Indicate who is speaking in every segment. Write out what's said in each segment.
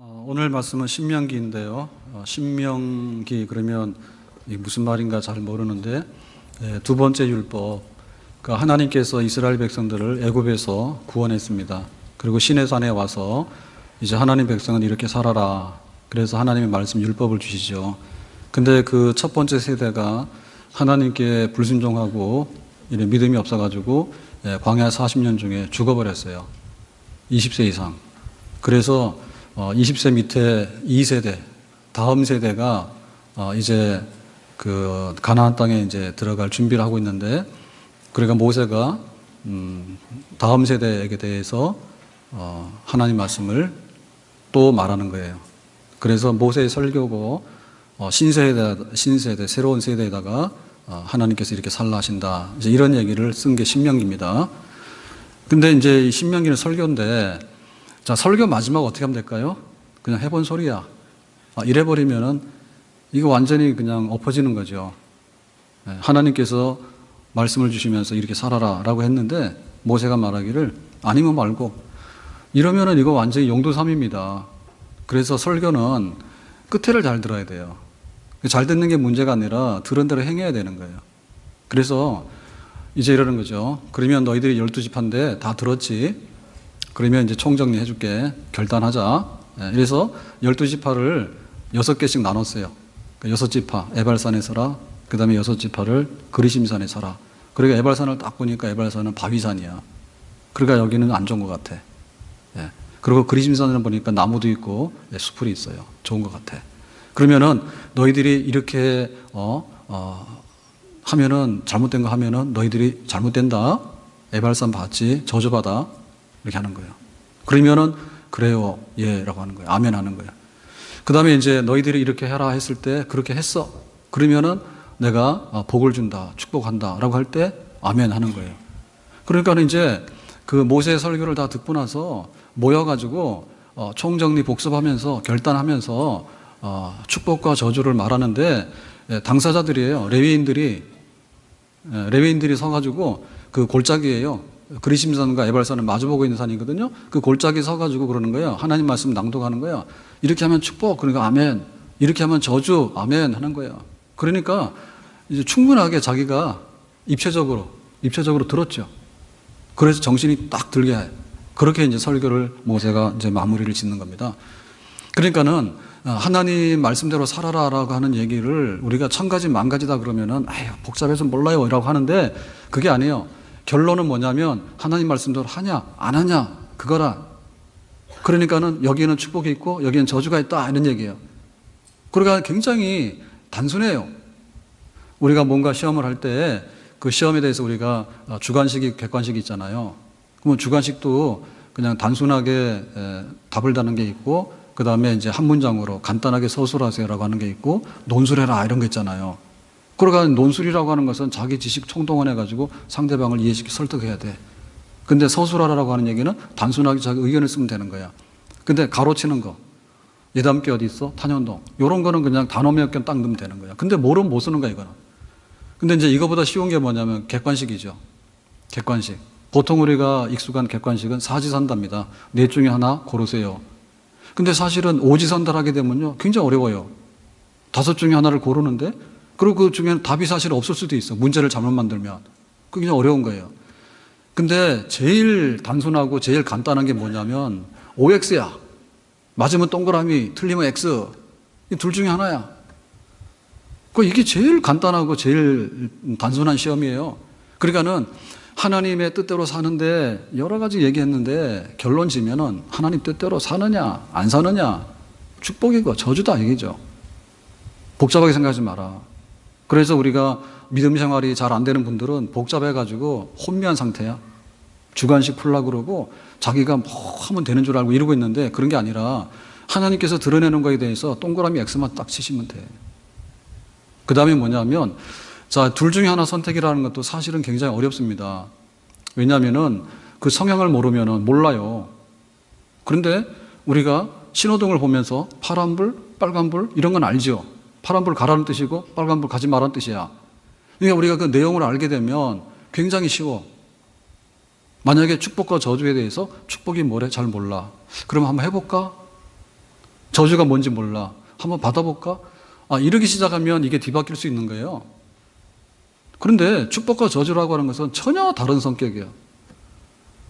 Speaker 1: 오늘 말씀은 신명기인데요. 신명기 그러면 이게 무슨 말인가 잘 모르는데 두 번째 율법, 그러니까 하나님께서 이스라엘 백성들을 애굽에서 구원했습니다. 그리고 시내산에 와서 이제 하나님 백성은 이렇게 살아라. 그래서 하나님의 말씀 율법을 주시죠. 근데 그 첫 번째 세대가 하나님께 불순종하고 믿음이 없어가지고 광야 40년 중에 죽어버렸어요. 20세 이상. 그래서 20세 밑에 2세대, 다음 세대가 이제 그 가나안 땅에 이제 들어갈 준비를 하고 있는데, 그러니까 모세가 다음 세대에게 대해서 하나님 말씀을 또 말하는 거예요. 그래서 모세의 설교고 신세대 새로운 세대에다가 하나님께서 이렇게 살라 하신다. 이제 이런 얘기를 쓴 게 신명기입니다. 근데 이제 이 신명기는 설교인데, 자, 설교 마지막 어떻게 하면 될까요? 그냥 해본 소리야. 이래버리면은 이거 완전히 그냥 엎어지는 거죠. 하나님께서 말씀을 주시면서 이렇게 살아라 라고 했는데 모세가 말하기를 아니면 말고, 이러면은 이거 완전히 용도삼입니다. 그래서 설교는 끝에를 잘 들어야 돼요. 잘 듣는 게 문제가 아니라 들은 대로 행해야 되는 거예요. 그래서 이제 이러는 거죠. 그러면 너희들이 12지파인데 다 들었지? 그러면 이제 총정리 해줄게. 결단하자. 그래서 12지파를 6개씩 나눴어요. 6지파 에발산에 서라. 그 다음에 6지파를 그리심산에 서라. 그러니까 에발산을 딱 보니까 에발산은 바위산이야. 그러니까 여기는 안 좋은 것 같아. 그리고 그리심산을 보니까 나무도 있고 수풀이 있어요. 좋은 것 같아. 그러면은 너희들이 이렇게 하면은 잘못된 거 하면은 너희들이 잘못된다. 에발산 봤지? 저주받아. 이렇게 하는 거예요. 그러면은 그래요, 예 라고 하는 거예요. 아멘 하는 거예요. 그 다음에 이제 너희들이 이렇게 해라 했을 때 그렇게 했어. 그러면은 내가 복을 준다, 축복한다 라고 할 때 아멘 하는 거예요. 그러니까 이제 그 모세의 설교를 다 듣고 나서 모여가지고 총정리 복습하면서 결단하면서 축복과 저주를 말하는데, 당사자들이에요. 레위인들이 서가지고 그 골짜기예요. 그리심산과 에발산은 마주보고 있는 산이거든요. 그 골짜기 서가지고 그러는 거예요. 하나님 말씀 낭독하는 거예요. 이렇게 하면 축복, 그러니까 아멘. 이렇게 하면 저주, 아멘 하는 거예요. 그러니까 이제 충분하게 자기가 입체적으로 들었죠. 그래서 정신이 딱 들게 해. 그렇게 이제 설교를 모세가 이제 마무리를 짓는 겁니다. 그러니까는 하나님 말씀대로 살아라라고 하는 얘기를 우리가 1000가지 만가지다 그러면은 아유 복잡해서 몰라요 라고 하는데, 그게 아니에요. 결론은 뭐냐면 하나님 말씀대로 하냐 안 하냐 그거라. 그러니까는 여기에는 축복이 있고 여기에는 저주가 있다 이런 얘기예요. 그러니까 굉장히 단순해요. 우리가 뭔가 시험을 할 때 그 시험에 대해서 우리가 주관식이 객관식이 있잖아요. 그러면 주관식도 그냥 단순하게 답을 다는 게 있고, 그 다음에 이제 한 문장으로 간단하게 서술하세요라고 하는 게 있고, 논술해라 이런 게 있잖아요. 그러니까 논술이라고 하는 것은 자기 지식 총동원해가지고 상대방을 이해시켜 설득해야 돼. 근데 서술하라고 하는 얘기는 단순하게 자기 의견을 쓰면 되는 거야. 근데 가로치는 거, 예담기 어디 있어? 탄현동. 이런 거는 그냥 단어 몇 개 딱 넣으면 되는 거야. 근데 모르면 못 쓰는 거야, 이거는. 근데 이제 이거보다 쉬운 게 뭐냐면 객관식이죠. 객관식. 보통 우리가 익숙한 객관식은 사지선답니다. 넷 중에 하나 고르세요. 근데 사실은 오지선답하게 되면요, 굉장히 어려워요. 5 중에 하나를 고르는데, 그리고 그 중에는 답이 사실 없을 수도 있어. 문제를 잘못 만들면. 그게 그냥 어려운 거예요. 근데 제일 단순하고 제일 간단한 게 뭐냐면 OX야. 맞으면 동그라미, 틀리면 X. 이 둘 중에 하나야. 이게 제일 간단하고 제일 단순한 시험이에요. 그러니까는 하나님의 뜻대로 사는데 여러 가지 얘기했는데 결론 지면은 하나님 뜻대로 사느냐 안 사느냐 축복이고 저주다 얘기죠. 복잡하게 생각하지 마라. 그래서 우리가 믿음 생활이 잘 안 되는 분들은 복잡해가지고 혼미한 상태야. 주관식 풀라고 그러고 자기가 뭐 하면 되는 줄 알고 이러고 있는데 그런 게 아니라 하나님께서 드러내는 거에 대해서 동그라미 X만 딱 치시면 돼. 그 다음에 뭐냐면, 자, 둘 중에 하나 선택이라는 것도 사실은 굉장히 어렵습니다. 왜냐하면은 그 성향을 모르면은 몰라요. 그런데 우리가 신호등을 보면서 파란불, 빨간불 이런 건 알죠. 파란불 가라는 뜻이고 빨간불 가지 말라는 뜻이야. 그러니까 우리가 그 내용을 알게 되면 굉장히 쉬워. 만약에 축복과 저주에 대해서 축복이 뭐래 잘 몰라. 그러면 한번 해볼까? 저주가 뭔지 몰라. 한번 받아볼까? 이러기 시작하면 이게 뒤바뀔 수 있는 거예요. 그런데 축복과 저주라고 하는 것은 전혀 다른 성격이에요.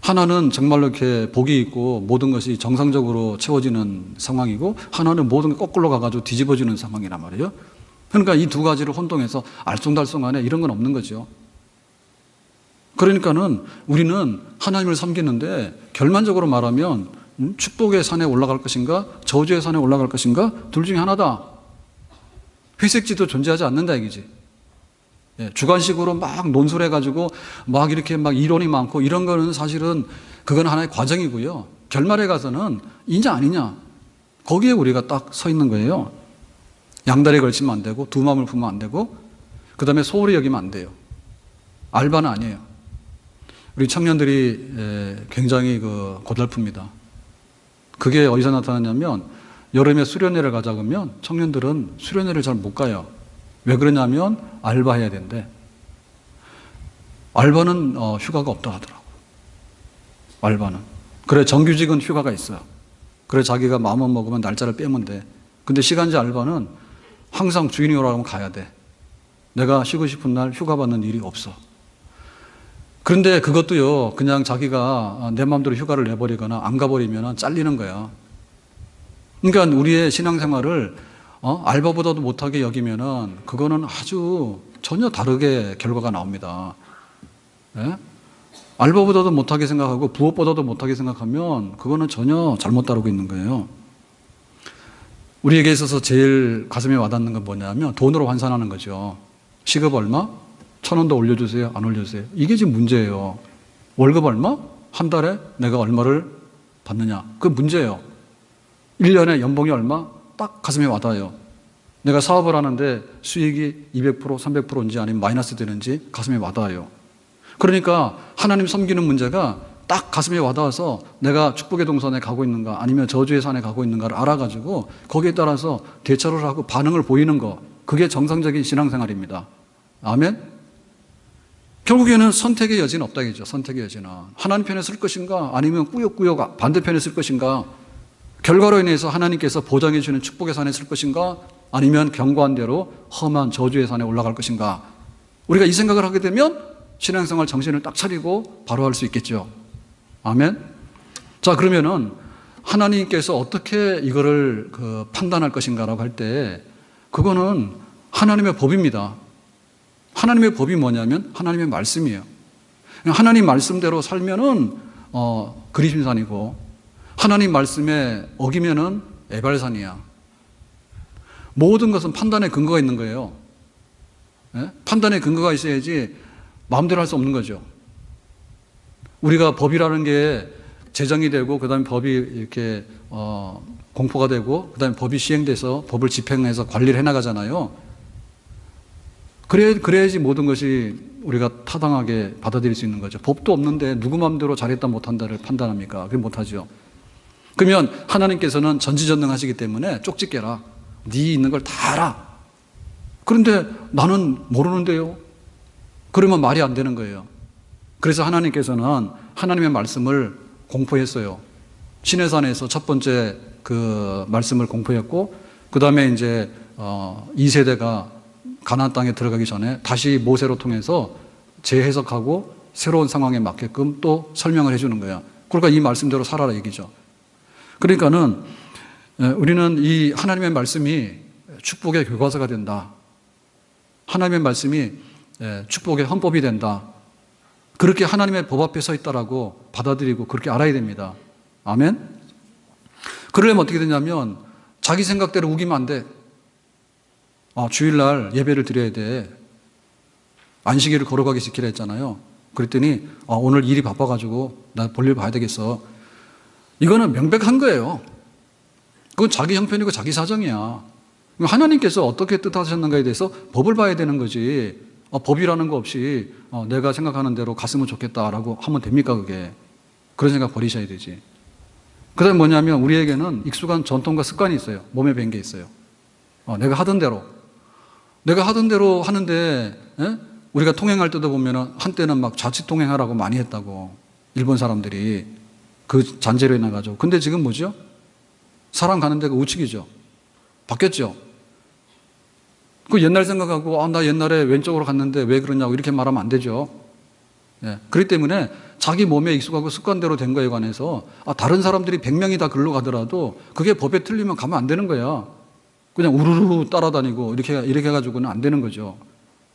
Speaker 1: 하나는 정말로 이렇게 복이 있고 모든 것이 정상적으로 채워지는 상황이고, 하나는 모든 게 거꾸로 가가지고 뒤집어지는 상황이란 말이에요. 그러니까 이 두 가지를 혼동해서 알쏭달쏭하네 이런 건 없는 거죠. 그러니까는 우리는 하나님을 섬기는데 결론적으로 말하면 축복의 산에 올라갈 것인가 저주의 산에 올라갈 것인가 둘 중에 하나다. 회색지도 존재하지 않는다 얘기지. 주관식으로 막 논술해가지고 막 이렇게 막 이론이 많고 이런 거는 사실은 그건 하나의 과정이고요. 결말에 가서는 이냐 아니냐 거기에 우리가 딱 서 있는 거예요. 양다리에 걸치면 안 되고 두 마음을 품으면 안 되고 그 다음에 소홀히 여기면 안 돼요. 알바는 아니에요. 우리 청년들이 굉장히 고달픕니다. 그게 어디서 나타나냐면 여름에 수련회를 가자 그러면 청년들은 수련회를 잘 못 가요. 왜 그러냐면 알바해야 된대. 알바는 휴가가 없다 하더라고. 알바는. 그래 정규직은 휴가가 있어요. 그래 자기가 마음만 먹으면 날짜를 빼면 돼. 근데 시간제 알바는 항상 주인이 오라고 하면 가야 돼. 내가 쉬고 싶은 날 휴가 받는 일이 없어. 그런데 그것도요 그냥 자기가 내 마음대로 휴가를 내버리거나 안 가버리면 잘리는 거야. 그러니까 우리의 신앙생활을 알바보다도 못하게 여기면은 그거는 아주 전혀 다르게 결과가 나옵니다. 예? 알바보다도 못하게 생각하고 부업보다도 못하게 생각하면 그거는 전혀 잘못 다루고 있는 거예요. 우리에게 있어서 제일 가슴에 와닿는 건 뭐냐면 돈으로 환산하는 거죠. 시급 얼마? 1,000원 더 올려주세요. 안 올려주세요. 이게 지금 문제예요. 월급 얼마? 한 달에 내가 얼마를 받느냐. 그게 문제예요. 1년에 연봉이 얼마? 딱 가슴에 와닿아요. 내가 사업을 하는데 수익이 200%, 300%인지 아니면 마이너스 되는지 가슴에 와닿아요. 그러니까 하나님 섬기는 문제가 딱 가슴에 와닿아서 내가 축복의 동산에 가고 있는가 아니면 저주의 산에 가고 있는가를 알아가지고 거기에 따라서 대처를 하고 반응을 보이는 거, 그게 정상적인 신앙생활입니다. 아멘? 결국에는 선택의 여지는 없다겠죠. 선택의 여지는. 하나님 편에 쓸 것인가 아니면 꾸역꾸역 반대편에 쓸 것인가, 결과로 인해서 하나님께서 보장해 주는 축복의 산에 쓸 것인가 아니면 경고한 대로 험한 저주의 산에 올라갈 것인가. 우리가 이 생각을 하게 되면 신앙생활 정신을 딱 차리고 바로 할 수 있겠죠. 아멘. 자, 그러면은 하나님께서 어떻게 이거를 판단할 것인가라고 할 때 그거는 하나님의 법입니다. 하나님의 법이 뭐냐면 하나님의 말씀이에요. 하나님 말씀대로 살면은 그리심산이고 하나님 말씀에 어기면은 에발산이야. 모든 것은 판단의 근거가 있는 거예요. 예? 판단의 근거가 있어야지 마음대로 할 수 없는 거죠. 우리가 법이라는 게 제정이 되고 그다음에 법이 이렇게 공포가 되고 그다음에 법이 시행돼서 법을 집행해서 관리를 해나가잖아요. 그래야지 모든 것이 우리가 타당하게 받아들일 수 있는 거죠. 법도 없는데 누구 마음대로 잘했다 못한다를 판단합니까? 그게 못하죠. 그러면 하나님께서는 전지전능하시기 때문에 쪽지 깨라. 네 있는 걸 다 알아. 그런데 나는 모르는데요. 그러면 말이 안 되는 거예요. 그래서 하나님께서는 하나님의 말씀을 공포했어요. 시내산에서 첫 번째 그 말씀을 공포했고, 그 다음에 이제 2세대가 가나안 땅에 들어가기 전에 다시 모세로 통해서 재해석하고 새로운 상황에 맞게끔 또 설명을 해주는 거야. 그러니까 이 말씀대로 살아라 얘기죠. 그러니까는 우리는 이 하나님의 말씀이 축복의 교과서가 된다. 하나님의 말씀이 축복의 헌법이 된다. 그렇게 하나님의 법 앞에 서 있다라고 받아들이고 그렇게 알아야 됩니다. 아멘? 그러려면 어떻게 되냐면 자기 생각대로 우기면 안 돼. 주일날 예배를 드려야 돼. 안식일을 걸어가기 지키라 했잖아요. 그랬더니 오늘 일이 바빠가지고 나 볼일 봐야 되겠어. 이거는 명백한 거예요. 그건 자기 형편이고 자기 사정이야. 하나님께서 어떻게 뜻하셨는가에 대해서 법을 봐야 되는 거지. 법이라는 거 없이 내가 생각하는 대로 갔으면 좋겠다라고 하면 됩니까 그게. 그런 생각 버리셔야 되지. 그 다음에 뭐냐면 우리에게는 익숙한 전통과 습관이 있어요. 몸에 밴 게 있어요. 내가 하던 대로 하는데 우리가 통행할 때도 보면 한때는 막 자치 통행하라고 많이 했다고 일본 사람들이 그 잔재로 인해 가지고. 근데 지금 뭐죠? 사람 가는 데가 우측이죠. 바뀌었죠. 그 옛날 생각하고 나 옛날에 왼쪽으로 갔는데 왜 그러냐고 이렇게 말하면 안 되죠. 예. 그렇기 때문에 자기 몸에 익숙하고 습관대로 된 거에 관해서 다른 사람들이 100명이 다 글로 가더라도 그게 법에 틀리면 가면 안 되는 거야. 그냥 우르르 따라다니고 이렇게 해가지고는 안 되는 거죠.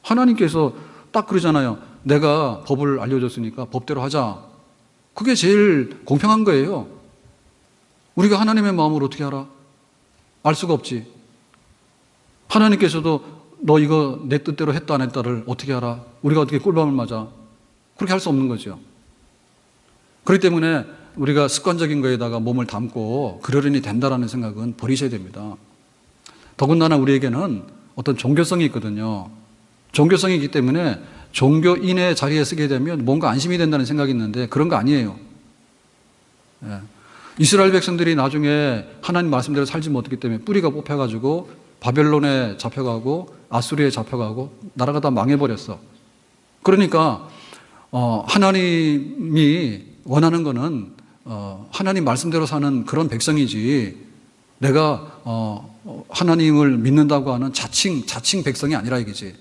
Speaker 1: 하나님께서 딱 그러잖아요. 내가 법을 알려줬으니까 법대로 하자. 그게 제일 공평한 거예요. 우리가 하나님의 마음을 어떻게 알아? 알 수가 없지. 하나님께서도 너 이거 내 뜻대로 했다 안 했다를 어떻게 알아? 우리가 어떻게 꿀밤을 맞아? 그렇게 할 수 없는 거죠. 그렇기 때문에 우리가 습관적인 거에다가 몸을 담고 그러려니 된다라는 생각은 버리셔야 됩니다. 더군다나 우리에게는 어떤 종교성이 있거든요. 종교성이 있기 때문에 종교인의 자리에 서게 되면 뭔가 안심이 된다는 생각이 있는데 그런 거 아니에요. 예. 이스라엘 백성들이 나중에 하나님 말씀대로 살지 못했기 때문에 뿌리가 뽑혀가지고 바벨론에 잡혀가고 아수리에 잡혀가고 나라가 다 망해버렸어. 그러니까 하나님이 원하는 거는 하나님 말씀대로 사는 그런 백성이지 내가 하나님을 믿는다고 하는 자칭 백성이 아니라 이거지.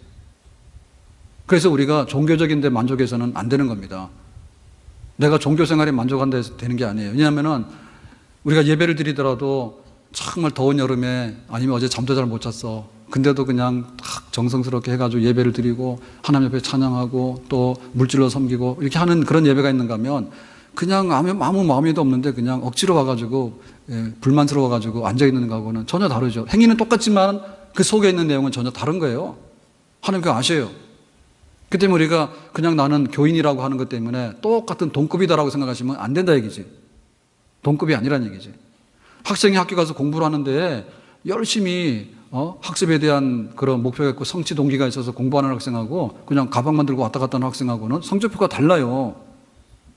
Speaker 1: 그래서 우리가 종교적인 데 만족해서는 안 되는 겁니다. 내가 종교 생활에 만족한다 해서 되는 게 아니에요. 왜냐하면은 우리가 예배를 드리더라도 정말 더운 여름에 아니면 어제 잠도 잘 못 잤어. 근데도 그냥 정성스럽게 해가지고 예배를 드리고 하나님 옆에 찬양하고 또 물질로 섬기고 이렇게 하는 그런 예배가 있는가 하면 그냥 아무 마음에도 없는데 그냥 억지로 와가지고 불만스러워가지고 앉아있는 거하고는 전혀 다르죠. 행위는 똑같지만 그 속에 있는 내용은 전혀 다른 거예요. 하나님 그거 아셔요. 그 때문에 우리가 그냥 나는 교인이라고 하는 것 때문에 똑같은 동급이다라고 생각하시면 안 된다 얘기지. 동급이 아니란 얘기지. 학생이 학교 가서 공부를 하는데 열심히 학습에 대한 그런 목표가 있고 성취 동기가 있어서 공부하는 학생하고 그냥 가방만 들고 왔다 갔다 하는 학생하고는 성적표가 달라요.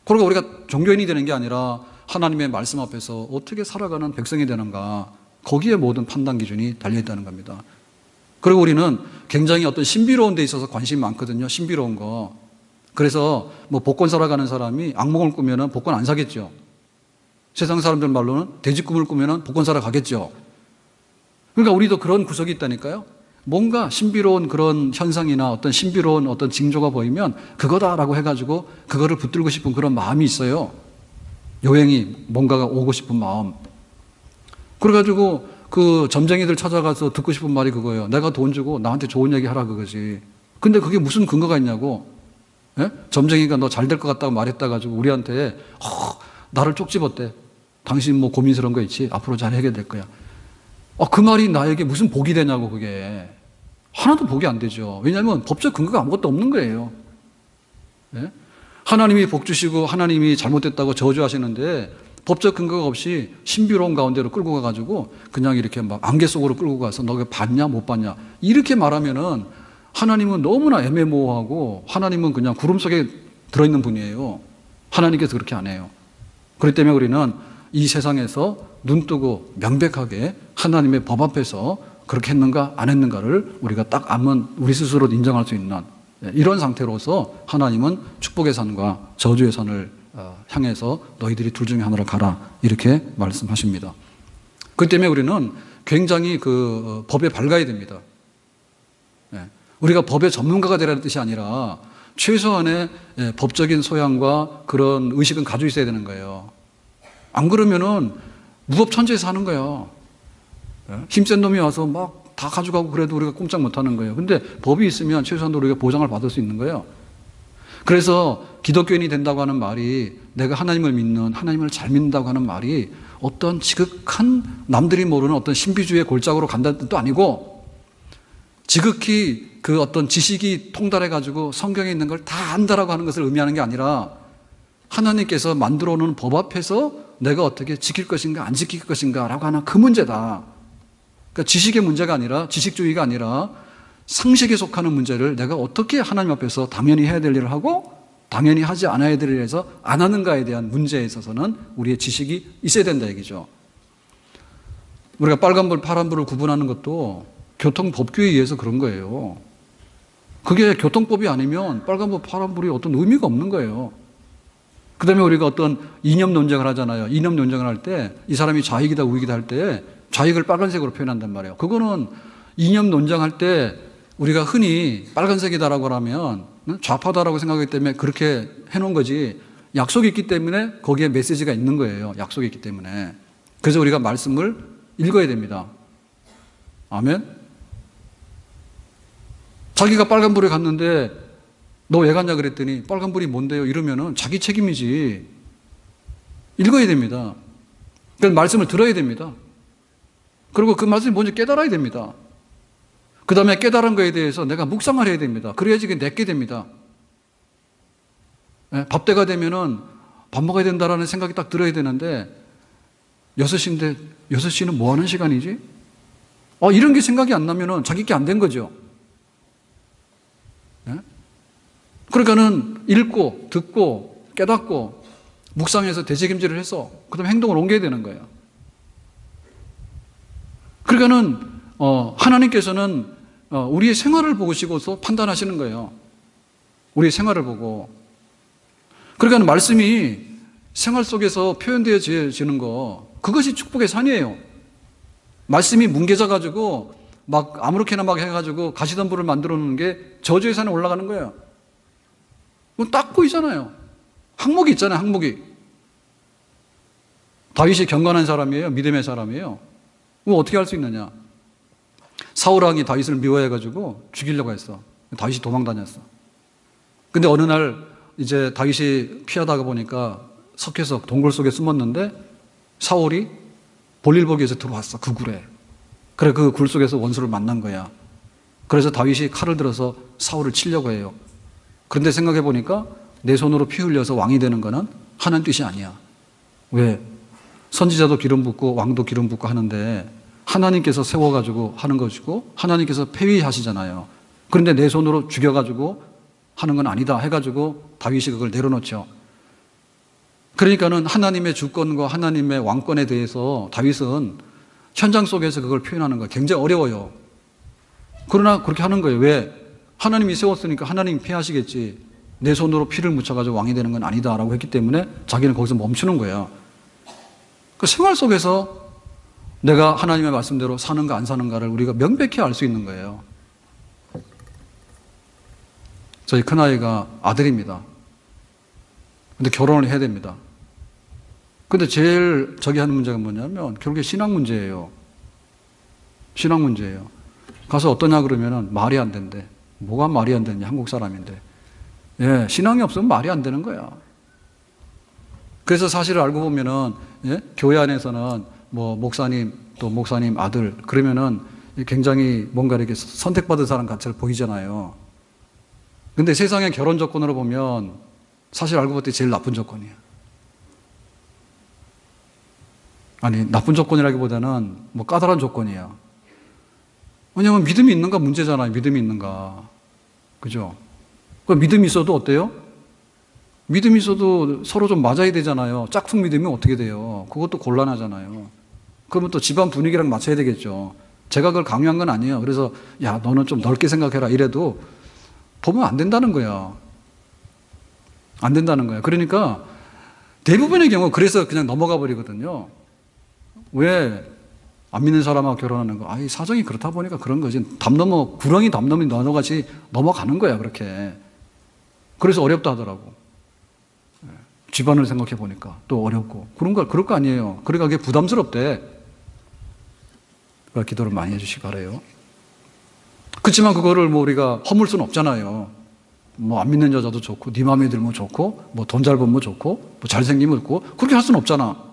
Speaker 1: 그러니까 우리가 종교인이 되는 게 아니라 하나님의 말씀 앞에서 어떻게 살아가는 백성이 되는가, 거기에 모든 판단 기준이 달려있다는 겁니다. 그리고 우리는 굉장히 어떤 신비로운 데 있어서 관심이 많거든요. 신비로운 거. 그래서 뭐 복권 사러 가는 사람이 악몽을 꾸면은 복권 안 사겠죠. 세상 사람들 말로는 돼지 꿈을 꾸면은 복권 사러 가겠죠. 그러니까 우리도 그런 구석이 있다니까요. 뭔가 신비로운 그런 현상이나 어떤 신비로운 어떤 징조가 보이면 그거다라고 해가지고 그거를 붙들고 싶은 그런 마음이 있어요. 여행이 뭔가가 오고 싶은 마음. 그래가지고 그 점쟁이들 찾아가서 듣고 싶은 말이 그거예요. 내가 돈 주고 나한테 좋은 얘기 하라 그거지. 근데 그게 무슨 근거가 있냐고. 예? 점쟁이가 너 잘 될 것 같다고 말했다 가지고 우리한테 나를 쪽 집었대. 당신 뭐 고민스러운 거 있지? 앞으로 잘 해결될 거야. 그 말이 나에게 무슨 복이 되냐고. 그게 하나도 복이 안 되죠. 왜냐하면 법적 근거가 아무것도 없는 거예요. 예? 하나님이 복 주시고 하나님이 잘못됐다고 저주하시는데 법적 근거가 없이 신비로운 가운데로 끌고 가가지고 그냥 이렇게 막 안개 속으로 끌고 가서 너 그거 봤냐 못 봤냐 이렇게 말하면은 하나님은 너무나 애매모호하고 하나님은 그냥 구름 속에 들어있는 분이에요. 하나님께서 그렇게 안 해요. 그렇기 때문에 우리는 이 세상에서 눈뜨고 명백하게 하나님의 법 앞에서 그렇게 했는가 안 했는가를 우리가 딱 알면 우리 스스로 인정할 수 있는 이런 상태로서 하나님은 축복의 산과 저주의 산을 향해서 너희들이 둘 중에 하나를 가라 이렇게 말씀하십니다. 그렇기 때문에 우리는 굉장히 그 법에 밝아야 됩니다. 우리가 법의 전문가가 되라는 뜻이 아니라 최소한의 법적인 소양과 그런 의식은 가지고 있어야 되는 거예요. 안 그러면은 무법천지에서 하는 거야. 힘센 놈이 와서 막 다 가져가고 그래도 우리가 꼼짝 못 하는 거예요. 근데 법이 있으면 최소한도 우리가 보장을 받을 수 있는 거예요. 그래서 기독교인이 된다고 하는 말이 내가 하나님을 믿는, 하나님을 잘 믿는다고 하는 말이 어떤 지극한 남들이 모르는 어떤 신비주의의 골짜기로 간다는 뜻도 아니고 지극히 그 어떤 지식이 통달해가지고 성경에 있는 걸 다 안다라고 하는 것을 의미하는 게 아니라 하나님께서 만들어 놓은 법 앞에서 내가 어떻게 지킬 것인가 안 지킬 것인가 라고 하는 그 문제다. 그러니까 지식의 문제가 아니라 지식주의가 아니라 상식에 속하는 문제를 내가 어떻게 하나님 앞에서 당연히 해야 될 일을 하고 당연히 하지 않아야 될 일을 해서 안 하는가에 대한 문제에 있어서는 우리의 지식이 있어야 된다 얘기죠. 우리가 빨간불, 파란불을 구분하는 것도 교통법규에 의해서 그런 거예요. 그게 교통법이 아니면 빨간불, 파란불이 어떤 의미가 없는 거예요. 그 다음에 우리가 어떤 이념 논쟁을 하잖아요. 이념 논쟁을 할 때 이 사람이 좌익이다 우익이다 할 때 좌익을 빨간색으로 표현한단 말이에요. 그거는 이념 논쟁할 때 우리가 흔히 빨간색이다라고 하면 좌파다라고 생각하기 때문에 그렇게 해놓은 거지, 약속이 있기 때문에 거기에 메시지가 있는 거예요. 약속이 있기 때문에. 그래서 우리가 말씀을 읽어야 됩니다. 아멘? 자기가 빨간불에 갔는데 너 왜 갔냐 그랬더니 빨간불이 뭔데요? 이러면은 자기 책임이지. 읽어야 됩니다. 그 말씀을 들어야 됩니다. 그리고 그 말씀이 뭔지 깨달아야 됩니다. 그 다음에 깨달은 거에 대해서 내가 묵상을 해야 됩니다. 그래야지 그게 내게 됩니다. 밥때가 되면은 밥 먹어야 된다라는 생각이 딱 들어야 되는데 6시인데 6시는 뭐 하는 시간이지? 이런 게 생각이 안 나면은 자기 게 안 된 거죠. 그러니까는 읽고 듣고 깨닫고 묵상해서 되새김질을 해서 그 다음에 행동을 옮겨야 되는 거예요. 그러니까는 하나님께서는 우리의 생활을 보시고서 판단하시는 거예요. 우리의 생활을 보고. 그러니까 말씀이 생활 속에서 표현되어지는 거, 그것이 축복의 산이에요. 말씀이 뭉개져 가지고 막 아무렇게나 막 해가지고 가시덤불을 만들어 놓는 게 저주의 산에 올라가는 거예요. 그건 딱 보이잖아요. 항목이 있잖아요. 항목이. 다윗이 경건한 사람이에요. 믿음의 사람이에요. 그럼 어떻게 할 수 있느냐? 사울 왕이 다윗을 미워해가지고 죽이려고 했어. 다윗이 도망 다녔어. 근데 어느 날 이제 다윗이 피하다가 보니까 석회서 동굴 속에 숨었는데 사울이 볼일 보기 위해서 들어왔어. 그 굴에. 그래, 그 굴 속에서 원수를 만난 거야. 그래서 다윗이 칼을 들어서 사울을 치려고 해요. 그런데 생각해 보니까 내 손으로 피 흘려서 왕이 되는 거는 하나님 뜻이 아니야. 왜? 선지자도 기름 붓고 왕도 기름 붓고 하는데 하나님께서 세워가지고 하는 것이고 하나님께서 폐위하시잖아요. 그런데 내 손으로 죽여가지고 하는 건 아니다 해가지고 다윗이 그걸 내려놓죠. 그러니까는 하나님의 주권과 하나님의 왕권에 대해서 다윗은 현장 속에서 그걸 표현하는 거 굉장히 어려워요. 그러나 그렇게 하는 거예요. 왜? 하나님이 세웠으니까 하나님이 피하시겠지. 내 손으로 피를 묻혀가지고 왕이 되는 건 아니다라고 했기 때문에 자기는 거기서 멈추는 거예요. 그 생활 속에서 내가 하나님의 말씀대로 사는가 안 사는가를 우리가 명백히 알 수 있는 거예요. 저희 큰아이가 아들입니다. 근데 결혼을 해야 됩니다. 근데 제일 저기 하는 문제가 뭐냐면 결국에 신앙 문제예요. 신앙 문제예요. 가서 어떠냐 그러면은 말이 안 된대. 뭐가 말이 안 되냐, 한국 사람인데. 예, 신앙이 없으면 말이 안 되는 거야. 그래서 사실을 알고 보면은, 예? 교회 안에서는 뭐 목사님, 또 목사님 아들, 그러면은 굉장히 뭔가 이렇게 선택받은 사람 같이 보이잖아요. 근데 세상의 결혼 조건으로 보면 사실 알고 봤더니 제일 나쁜 조건이야. 아니, 나쁜 조건이라기보다는 뭐 까다로운 조건이야. 왜냐면 믿음이 있는가 문제잖아요. 믿음이 있는가. 그죠? 그 믿음이 있어도 어때요? 믿음이 있어도 서로 좀 맞아야 되잖아요. 짝퉁 믿음이 어떻게 돼요? 그것도 곤란하잖아요. 그러면 또 집안 분위기랑 맞춰야 되겠죠. 제가 그걸 강요한 건 아니에요. 그래서 야, 너는 좀 넓게 생각해라 이래도 보면 안 된다는 거야. 안 된다는 거야. 그러니까 대부분의 경우 그래서 그냥 넘어가 버리거든요. 왜? 안 믿는 사람하고 결혼하는 거. 이 사정이 그렇다 보니까 그런 거지. 구렁이 담 넘이 너너같이 넘어가는 거야, 그렇게. 그래서 어렵다 하더라고. 집안을 생각해 보니까 또 어렵고. 그럴 거 아니에요. 그러니까 그게 부담스럽대. 그러니까 기도를 많이 해주시기 바라요. 그렇지만 그거를 뭐 우리가 허물 수는 없잖아요. 뭐 안 믿는 여자도 좋고, 네 마음에 들면 좋고, 뭐 돈 잘 벌면 좋고, 뭐 잘생기면 좋고, 그렇게 할 수는 없잖아.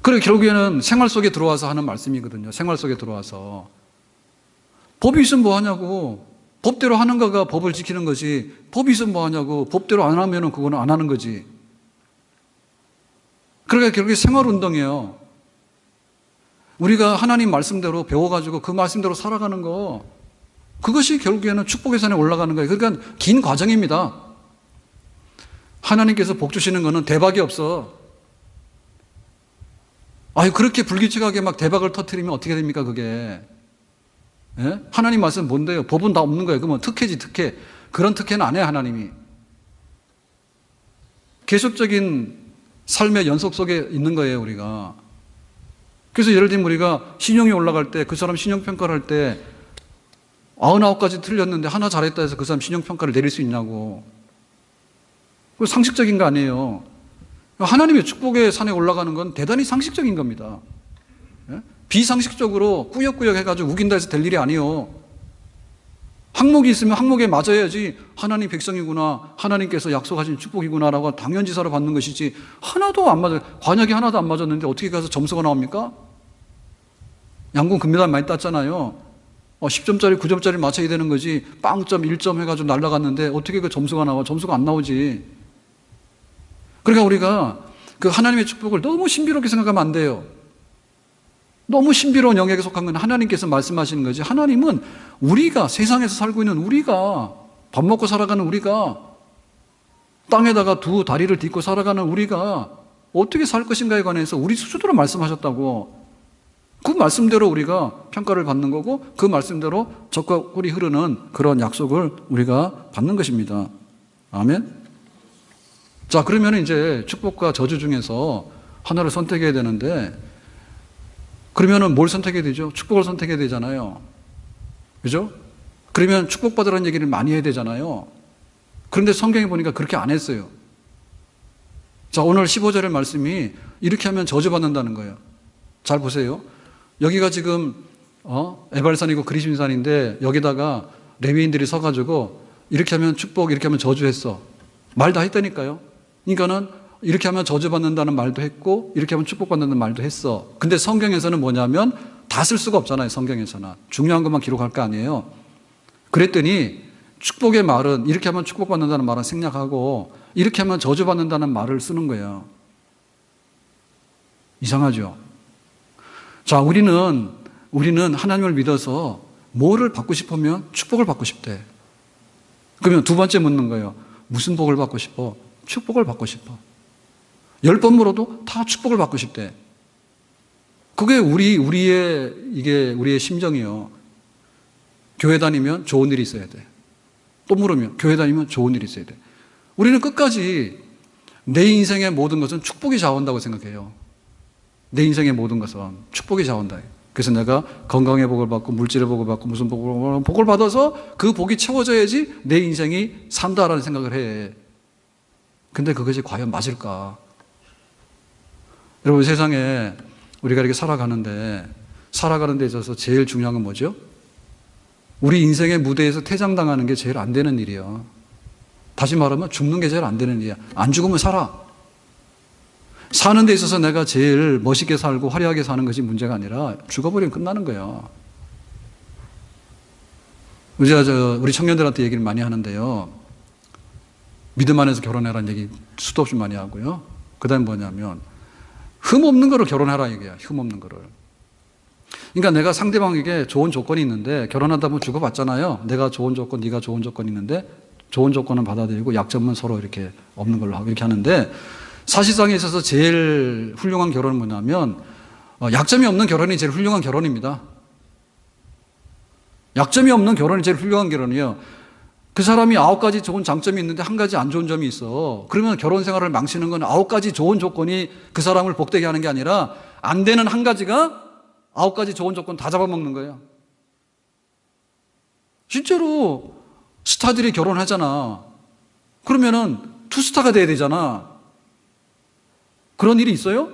Speaker 1: 그리고 결국에는 생활 속에 들어와서 하는 말씀이거든요. 생활 속에 들어와서. 법이 있으면 뭐 하냐고. 법대로 하는 거가 법을 지키는 거지. 법이 있으면 뭐 하냐고. 법대로 안 하면은 그거는 안 하는 거지. 그러니까 결국에 생활 운동이에요. 우리가 하나님 말씀대로 배워가지고 그 말씀대로 살아가는 거, 그것이 결국에는 축복의 산에 올라가는 거예요. 그러니까 긴 과정입니다. 하나님께서 복 주시는 거는 대박이 없어. 그렇게 불규칙하게 막 대박을 터뜨리면 어떻게 됩니까, 그게? 예? 하나님 말씀 뭔데요? 법은 다 없는 거예요. 그러면 특혜지, 특혜. 그런 특혜는 안 해요, 하나님이. 계속적인 삶의 연속 속에 있는 거예요, 우리가. 그래서 예를 들면 우리가 신용이 올라갈 때 그 사람 신용평가를 할 때 99가지 틀렸는데 하나 잘했다 해서 그 사람 신용평가를 내릴 수 있냐고. 그거 상식적인 거 아니에요. 하나님의 축복의 산에 올라가는 건 대단히 상식적인 겁니다. 비상식적으로 꾸역꾸역 해가지고 우긴다 해서 될 일이 아니에요. 항목이 있으면 항목에 맞아야지 하나님 백성이구나, 하나님께서 약속하신 축복이구나라고 당연지사로 받는 것이지, 하나도 안 맞아요. 관역이 하나도 안 맞았는데 어떻게 가서 점수가 나옵니까? 양궁 금메달 많이 땄잖아요. 10점짜리 9점짜리 맞춰야 되는 거지, 빵점 1점 해가지고 날아갔는데 어떻게 그 점수가 나와? 점수가 안 나오지. 그러니까 우리가 그 하나님의 축복을 너무 신비롭게 생각하면 안 돼요. 너무 신비로운 영역에 속한 건 하나님께서 말씀하시는 거지. 하나님은 우리가, 세상에서 살고 있는 우리가, 밥 먹고 살아가는 우리가, 땅에다가 두 다리를 딛고 살아가는 우리가 어떻게 살 것인가에 관해서 우리 스스로 말씀하셨다고. 그 말씀대로 우리가 평가를 받는 거고, 그 말씀대로 적과 꿀이 흐르는 그런 약속을 우리가 받는 것입니다. 아멘. 자, 그러면 이제 축복과 저주 중에서 하나를 선택해야 되는데, 그러면은 뭘 선택해야 되죠? 축복을 선택해야 되잖아요. 그죠? 그러면 축복받으라는 얘기를 많이 해야 되잖아요. 그런데 성경에 보니까 그렇게 안 했어요. 자, 오늘 15절의 말씀이 이렇게 하면 저주받는다는 거예요. 잘 보세요. 여기가 지금 에발산이고 그리심산인데 여기다가 레위인들이 서가지고 이렇게 하면 축복, 이렇게 하면 저주했어. 말 다 했다니까요. 그러니까는 이렇게 하면 저주받는다는 말도 했고 이렇게 하면 축복받는다는 말도 했어. 근데 성경에서는 뭐냐면 다 쓸 수가 없잖아요. 성경에서는 중요한 것만 기록할 거 아니에요. 그랬더니 축복의 말은, 이렇게 하면 축복받는다는 말은 생략하고 이렇게 하면 저주받는다는 말을 쓰는 거예요. 이상하죠? 자, 우리는 하나님을 믿어서 뭐를 받고 싶으면 축복을 받고 싶대. 그러면 두 번째 묻는 거예요. 무슨 복을 받고 싶어? 축복을 받고 싶어. 10번 물어도 다 축복을 받고 싶대. 그게 우리의 심정이요. 교회 다니면 좋은 일이 있어야 돼. 또 물으면 교회 다니면 좋은 일이 있어야 돼. 우리는 끝까지 내 인생의 모든 것은 축복이 좌우한다고 생각해요. 내 인생의 모든 것은 축복이 좌우한다. 그래서 내가 건강의 복을 받고 물질의 복을 받고 무슨 복을 받아서 그 복이 채워져야지 내 인생이 산다라는 생각을 해. 근데 그것이 과연 맞을까? 여러분, 세상에 우리가 이렇게 살아가는 데 있어서 제일 중요한 건 뭐죠? 우리 인생의 무대에서 퇴장당하는 게 제일 안 되는 일이야. 다시 말하면 죽는 게 제일 안 되는 일이야. 안 죽으면 살아. 사는 데 있어서 내가 제일 멋있게 살고 화려하게 사는 것이 문제가 아니라 죽어버리면 끝나는 거야. 우리 청년들한테 얘기를 많이 하는데요. 믿음 안에서 결혼해라는 얘기 수도 없이 많이 하고요. 그 다음에 뭐냐면 흠 없는 거를 결혼해라 얘기야. 흠 없는 거를. 그러니까 내가 상대방에게 좋은 조건이 있는데 결혼하다 보면 주고받잖아요. 내가 좋은 조건, 네가 좋은 조건이 있는데 좋은 조건은 받아들이고 약점은 서로 이렇게 없는 걸로 하고 이렇게 하는데, 사실상에 있어서 제일 훌륭한 결혼은 뭐냐면 약점이 없는 결혼이 제일 훌륭한 결혼입니다. 약점이 없는 결혼이 제일 훌륭한 결혼이에요. 그 사람이 9가지 좋은 장점이 있는데 1가지 안 좋은 점이 있어. 그러면 결혼 생활을 망치는 건 9가지 좋은 조건이 그 사람을 복되게 하는 게 아니라 안 되는 1가지가 9가지 좋은 조건 다 잡아먹는 거예요. 실제로 스타들이 결혼하잖아. 그러면은 투스타가 돼야 되잖아. 그런 일이 있어요?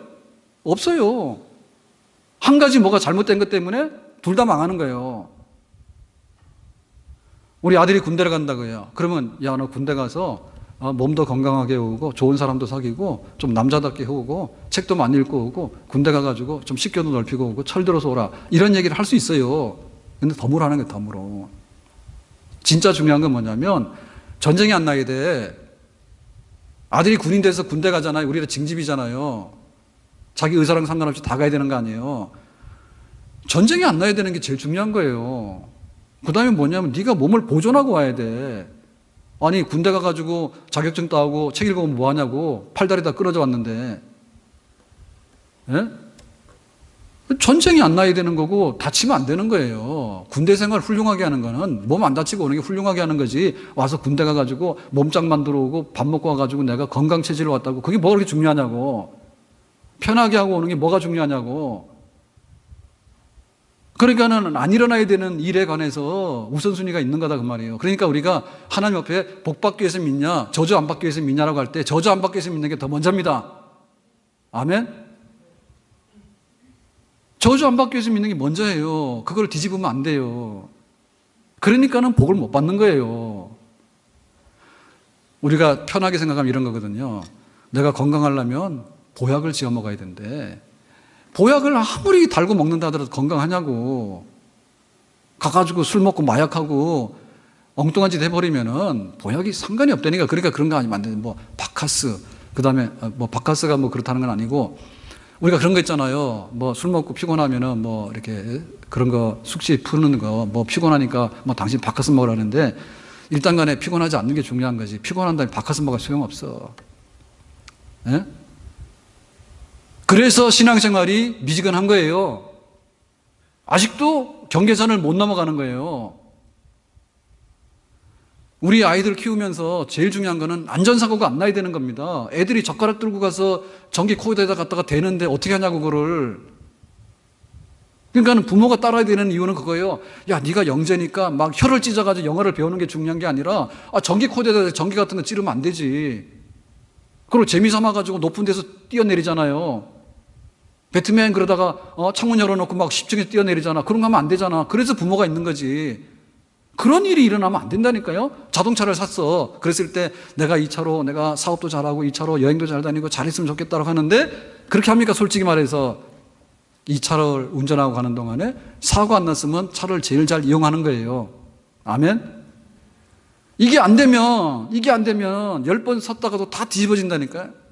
Speaker 1: 없어요. 1가지 뭐가 잘못된 것 때문에 둘 다 망하는 거예요. 우리 아들이 군대를 간다고요. 그러면 야, 너 군대 가서 몸도 건강하게 해오고 좋은 사람도 사귀고 좀 남자답게 해오고 책도 많이 읽고 오고 군대 가가지고 좀 식견도 넓히고 오고 철 들어서 오라. 이런 얘기를 할 수 있어요. 근데 덤으로 하는 거예요. 덤으로. 진짜 중요한 건 뭐냐면 전쟁이 안 나야 돼. 아들이 군인 돼서 군대 가잖아요. 우리가 징집이잖아요. 자기 의사랑 상관없이 다 가야 되는 거 아니에요. 전쟁이 안 나야 되는 게 제일 중요한 거예요. 그 다음에 뭐냐면 네가 몸을 보존하고 와야 돼. 아니 군대 가가지고 자격증 따고 책 읽어보면 뭐하냐고. 팔다리 다 끊어져 왔는데. 예? 전쟁이 안 나야 되는 거고 다치면 안 되는 거예요. 군대 생활 훌륭하게 하는 거는 몸 안 다치고 오는 게 훌륭하게 하는 거지, 와서 군대 가가지고 몸짱 만들어 오고 밥 먹고 와가지고 내가 건강 체질을 왔다고 그게 뭐가 그렇게 중요하냐고. 편하게 하고 오는 게 뭐가 중요하냐고. 그러니까는 안 일어나야 되는 일에 관해서 우선순위가 있는 거다 그 말이에요. 그러니까 우리가 하나님 앞에 복 받기 위해서 믿냐 저주 안 받기 위해서 믿냐라고 할 때 저주 안 받기 위해서 믿는 게 더 먼저입니다. 아멘? 저주 안 받기 위해서 믿는 게 먼저예요. 그걸 뒤집으면 안 돼요. 그러니까는 복을 못 받는 거예요. 우리가 편하게 생각하면 이런 거거든요. 내가 건강하려면 보약을 지어 먹어야 된대. 보약을 아무리 달고 먹는다 하더라도 건강하냐고. 가가지고 술 먹고 마약하고 엉뚱한 짓 해버리면은 보약이 상관이 없다니까. 그러니까 그런 거 아니면 안 되는, 뭐 바카스, 그 다음에 뭐 바카스가 뭐 그렇다는 건 아니고, 우리가 그런 거 있잖아요. 뭐 술 먹고 피곤하면은 뭐 이렇게 그런 거 숙취 푸는 거, 뭐 피곤하니까 뭐 당신 바카스 먹으라는데, 일단 간에 피곤하지 않는 게 중요한 거지. 피곤한 다음에 바카스 먹을 소용없어. 예? 그래서 신앙생활이 미지근한 거예요. 아직도 경계선을 못 넘어가는 거예요. 우리 아이들 키우면서 제일 중요한 거는 안전사고가 안 나야 되는 겁니다. 애들이 젓가락 들고 가서 전기 코드에다 갖다가 대는데 어떻게 하냐고 그거를. 그러니까 부모가 따라야 되는 이유는 그거예요. 야, 네가 영재니까 막 혀를 찢어가지고 영어를 배우는 게 중요한 게 아니라, 전기 코드에다 전기 같은 거 찌르면 안 되지. 그리고 재미 삼아가지고 높은 데서 뛰어내리잖아요. 배트맨 그러다가 창문 열어놓고 막 10층에서 뛰어내리잖아. 그런 거 하면 안 되잖아. 그래서 부모가 있는 거지. 그런 일이 일어나면 안 된다니까요. 자동차를 샀어. 그랬을 때 내가 이 차로 내가 사업도 잘하고 이 차로 여행도 잘 다니고 잘했으면 좋겠다고 하는데, 그렇게 합니까? 솔직히 말해서 이 차를 운전하고 가는 동안에 사고 안 났으면 차를 제일 잘 이용하는 거예요. 아멘? 이게 안 되면 10번 샀다가도 다 뒤집어진다니까요.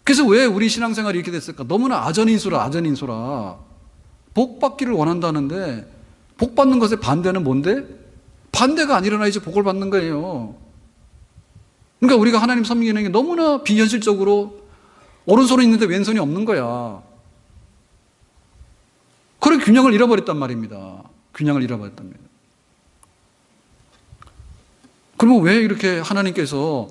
Speaker 1: 그래서 왜 우리 신앙생활이 이렇게 됐을까? 너무나 아전인수라. 복 받기를 원한다는데, 복 받는 것의 반대는 뭔데? 반대가 안 일어나야지 복을 받는 거예요. 그러니까 우리가 하나님 섬기는 게 너무나 비현실적으로 오른손은 있는데 왼손이 없는 거야. 그런 균형을 잃어버렸단 말입니다. 균형을 잃어버렸답니다. 그러면 왜 이렇게 하나님께서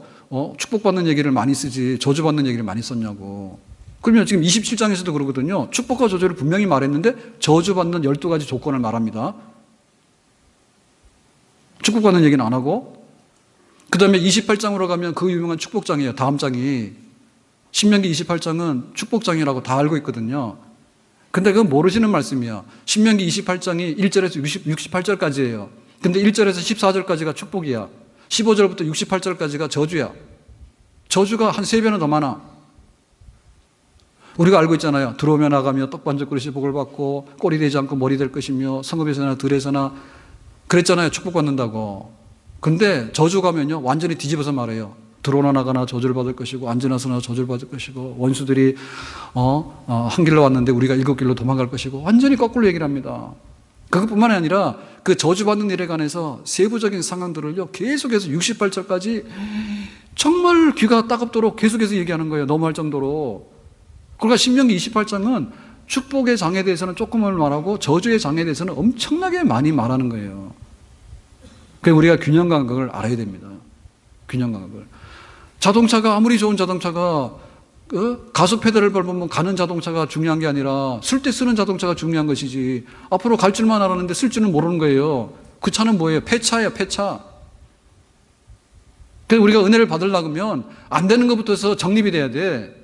Speaker 1: 축복받는 얘기를 많이 쓰지 저주받는 얘기를 많이 썼냐고. 그러면 지금 27장에서도 그러거든요. 축복과 저주를 분명히 말했는데 저주받는 12가지 조건을 말합니다. 축복받는 얘기는 안 하고, 그 다음에 28장으로 가면 그 유명한 축복장이에요. 다음 장이. 신명기 28장은 축복장이라고 다 알고 있거든요. 근데 그건 모르시는 말씀이야. 신명기 28장이 1절에서 68절까지예요. 근데 1절에서 14절까지가 축복이야. 15절부터 68절까지가 저주야. 저주가 한 3배는 더 많아. 우리가 알고 있잖아요. 들어오며 나가며 떡반죽 그릇이 복을 받고 꼴이 되지 않고 머리 될 것이며 성읍에서나 들에서나 그랬잖아요. 축복받는다고. 근데 저주 가면요 완전히 뒤집어서 말해요. 들어오나 나가나 저주를 받을 것이고 앉으나서나 저주를 받을 것이고 원수들이 한 길로 왔는데 우리가 7길로 도망갈 것이고, 완전히 거꾸로 얘기를 합니다. 그것뿐만이 아니라 그 저주받는 일에 관해서 세부적인 상황들을요 계속해서 68절까지 정말 귀가 따갑도록 계속해서 얘기하는 거예요. 너무할 정도로. 그러니까 신명기 28장은 축복의 장에 대해서는 조금을 말하고 저주의 장에 대해서는 엄청나게 많이 말하는 거예요. 그래서 우리가 균형 감각을 알아야 됩니다. 균형 감각을. 자동차가 아무리 좋은 자동차가 가속 페달을 밟으면 가는 자동차가 중요한 게 아니라 쓸 때 쓰는 자동차가 중요한 것이지, 앞으로 갈 줄만 알았는데 쓸 줄은 모르는 거예요. 그 차는 뭐예요? 폐차예요, 폐차. 그래서 우리가 은혜를 받으려면 안 되는 것부터 정립이 돼야 돼.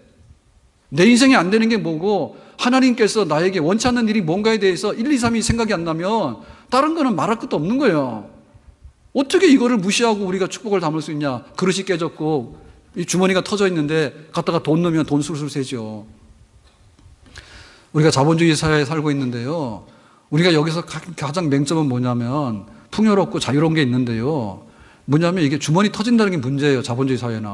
Speaker 1: 내 인생에 안 되는 게 뭐고 하나님께서 나에게 원치 않는 일이 뭔가에 대해서 1, 2, 3이 생각이 안 나면 다른 거는 말할 것도 없는 거예요. 어떻게 이거를 무시하고 우리가 축복을 담을 수 있냐. 그릇이 깨졌고 이 주머니가 터져 있는데 갖다가 돈 넣으면 돈 술술 새죠. 우리가 자본주의 사회에 살고 있는데요, 우리가 여기서 가장 맹점은 뭐냐면 풍요롭고 자유로운 게 있는데요, 뭐냐면 이게 주머니 터진다는 게 문제예요. 자본주의 사회는.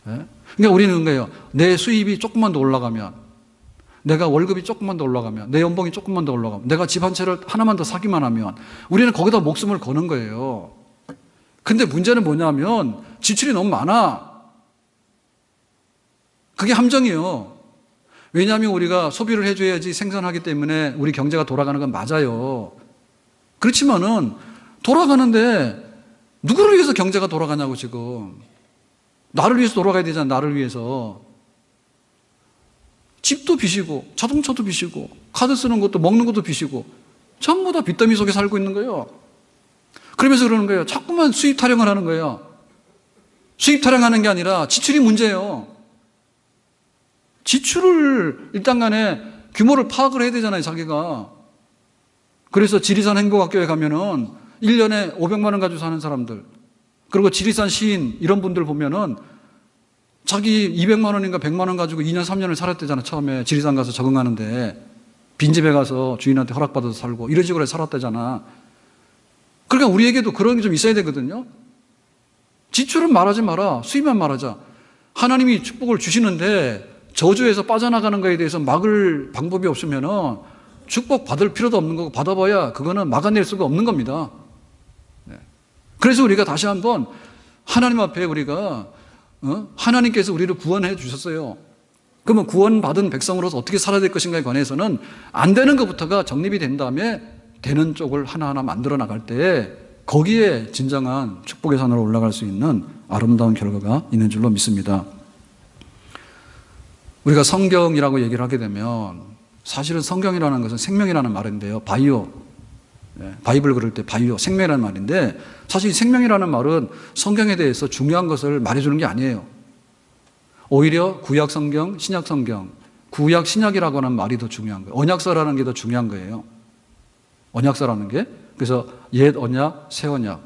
Speaker 1: 네? 그러니까 우리는 거예요. 내 수입이 조금만 더 올라가면, 내가 월급이 조금만 더 올라가면, 내 연봉이 조금만 더 올라가면, 내가 집 한 채를 하나만 더 사기만 하면 우리는 거기다 목숨을 거는 거예요. 근데 문제는 뭐냐면 지출이 너무 많아. 그게 함정이에요. 왜냐하면 우리가 소비를 해줘야지 생산하기 때문에 우리 경제가 돌아가는 건 맞아요. 그렇지만은 돌아가는데 누구를 위해서 경제가 돌아가냐고 지금. 나를 위해서 돌아가야 되잖아. 나를 위해서. 집도 빚이고 자동차도 빚이고 카드 쓰는 것도 먹는 것도 빚이고 전부 다 빚더미 속에 살고 있는 거예요. 그러면서 그러는 거예요. 자꾸만 수입 타령을 하는 거예요. 수입 타령하는 게 아니라 지출이 문제예요. 지출을 일단 간에 규모를 파악을 해야 되잖아요, 자기가. 그래서 지리산 행복학교에 가면은 1년에 500만 원 가지고 사는 사람들, 그리고 지리산 시인 이런 분들 보면은 자기 200만 원인가 100만 원 가지고 2년 3년을 살았대잖아. 처음에 지리산 가서 적응하는데 빈집에 가서 주인한테 허락받아서 살고 이런 식으로 살았대잖아. 그러니까 우리에게도 그런 게 좀 있어야 되거든요. 지출은 말하지 마라. 수입만 말하자. 하나님이 축복을 주시는데 저주에서 빠져나가는 것에 대해서 막을 방법이 없으면은 축복 받을 필요도 없는 거고, 받아봐야 그거는 막아낼 수가 없는 겁니다. 그래서 우리가 다시 한번 하나님 앞에 우리가 하나님께서 우리를 구원해 주셨어요. 그러면 구원받은 백성으로서 어떻게 살아야 될 것인가에 관해서는 안 되는 것부터가 정립이 된 다음에 되는 쪽을 하나하나 만들어 나갈 때 거기에 진정한 축복의 산으로 올라갈 수 있는 아름다운 결과가 있는 줄로 믿습니다. 우리가 성경이라고 얘기를 하게 되면 사실은 성경이라는 것은 생명이라는 말인데요. 바이오, 바이블 그럴 때 바이오, 생명이라는 말인데 사실 생명이라는 말은 성경에 대해서 중요한 것을 말해주는 게 아니에요. 오히려 구약 성경, 신약 성경, 구약 신약이라고 하는 말이 더 중요한 거예요. 언약서라는 게 더 중요한 거예요. 언약서라는 게. 그래서 옛 언약, 새 언약.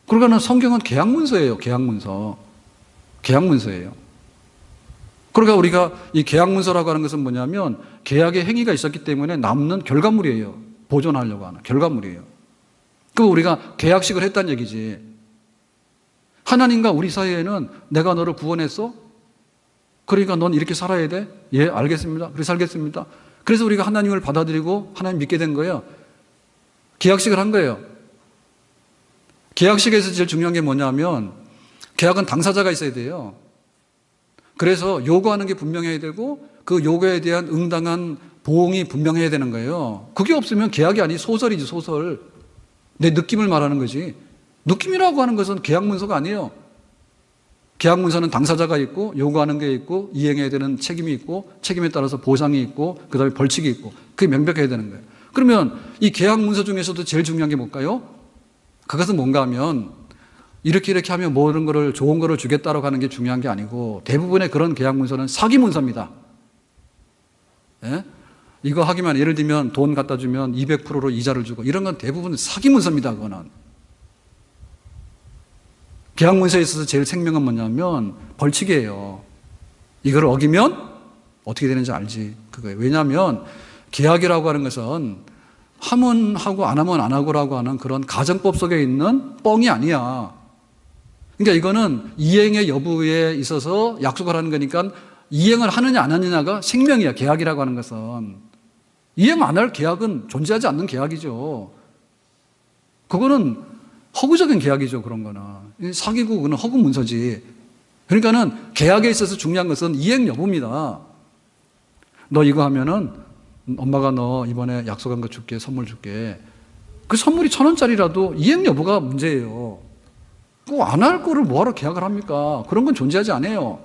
Speaker 1: 그러니까 성경은 계약문서예요. 계약문서. 계약문서예요. 그러니까 우리가 이 계약문서라고 하는 것은 뭐냐면 계약의 행위가 있었기 때문에 남는 결과물이에요. 보존하려고 하는 결과물이에요. 그럼 우리가 계약식을 했다는 얘기지. 하나님과 우리 사이에는 내가 너를 구원했어? 그러니까 넌 이렇게 살아야 돼? 예, 알겠습니다. 그래서 살겠습니다. 그래서 우리가 하나님을 받아들이고 하나님 믿게 된 거예요. 계약식을 한 거예요. 계약식에서 제일 중요한 게 뭐냐면 계약은 당사자가 있어야 돼요. 그래서 요구하는 게 분명해야 되고 그 요구에 대한 응당한 보응이 분명해야 되는 거예요. 그게 없으면 계약이 아니 소설이지, 소설. 내 느낌을 말하는 거지. 느낌이라고 하는 것은 계약문서가 아니에요. 계약문서는 당사자가 있고 요구하는 게 있고 이행해야 되는 책임이 있고 책임에 따라서 보상이 있고 그 다음에 벌칙이 있고 그게 명백해야 되는 거예요. 그러면 이 계약문서 중에서도 제일 중요한 게 뭘까요? 그것은 뭔가 하면 이렇게 하면 모든 거를 좋은 거를 주겠다라고 하는 게 중요한 게 아니고 대부분의 그런 계약문서는 사기문서입니다. 예? 이거 하기만 예를 들면 돈 갖다 주면 200%로 이자를 주고 이런 건 대부분 사기문서입니다. 그거는. 계약문서에 있어서 제일 생명은 뭐냐면 벌칙이에요. 이걸 어기면 어떻게 되는지 알지. 그거예요. 왜냐하면 계약이라고 하는 것은 하면 하고 안 하면 안 하고라고 하는 그런 가정법 속에 있는 뻥이 아니야. 그러니까 이거는 이행의 여부에 있어서 약속을 하는 거니까 이행을 하느냐 안 하느냐가 생명이야. 계약이라고 하는 것은. 이행 안 할 계약은 존재하지 않는 계약이죠. 그거는 허구적인 계약이죠. 그런 거는. 사기고 그거는 허구 문서지. 그러니까는 계약에 있어서 중요한 것은 이행 여부입니다. 너 이거 하면은 엄마가 너 이번에 약속한 거 줄게, 선물 줄게. 그 선물이 1,000원짜리라도 이행 여부가 문제예요. 꼭 안 할 거를 뭐하러 계약을 합니까? 그런 건 존재하지 않아요.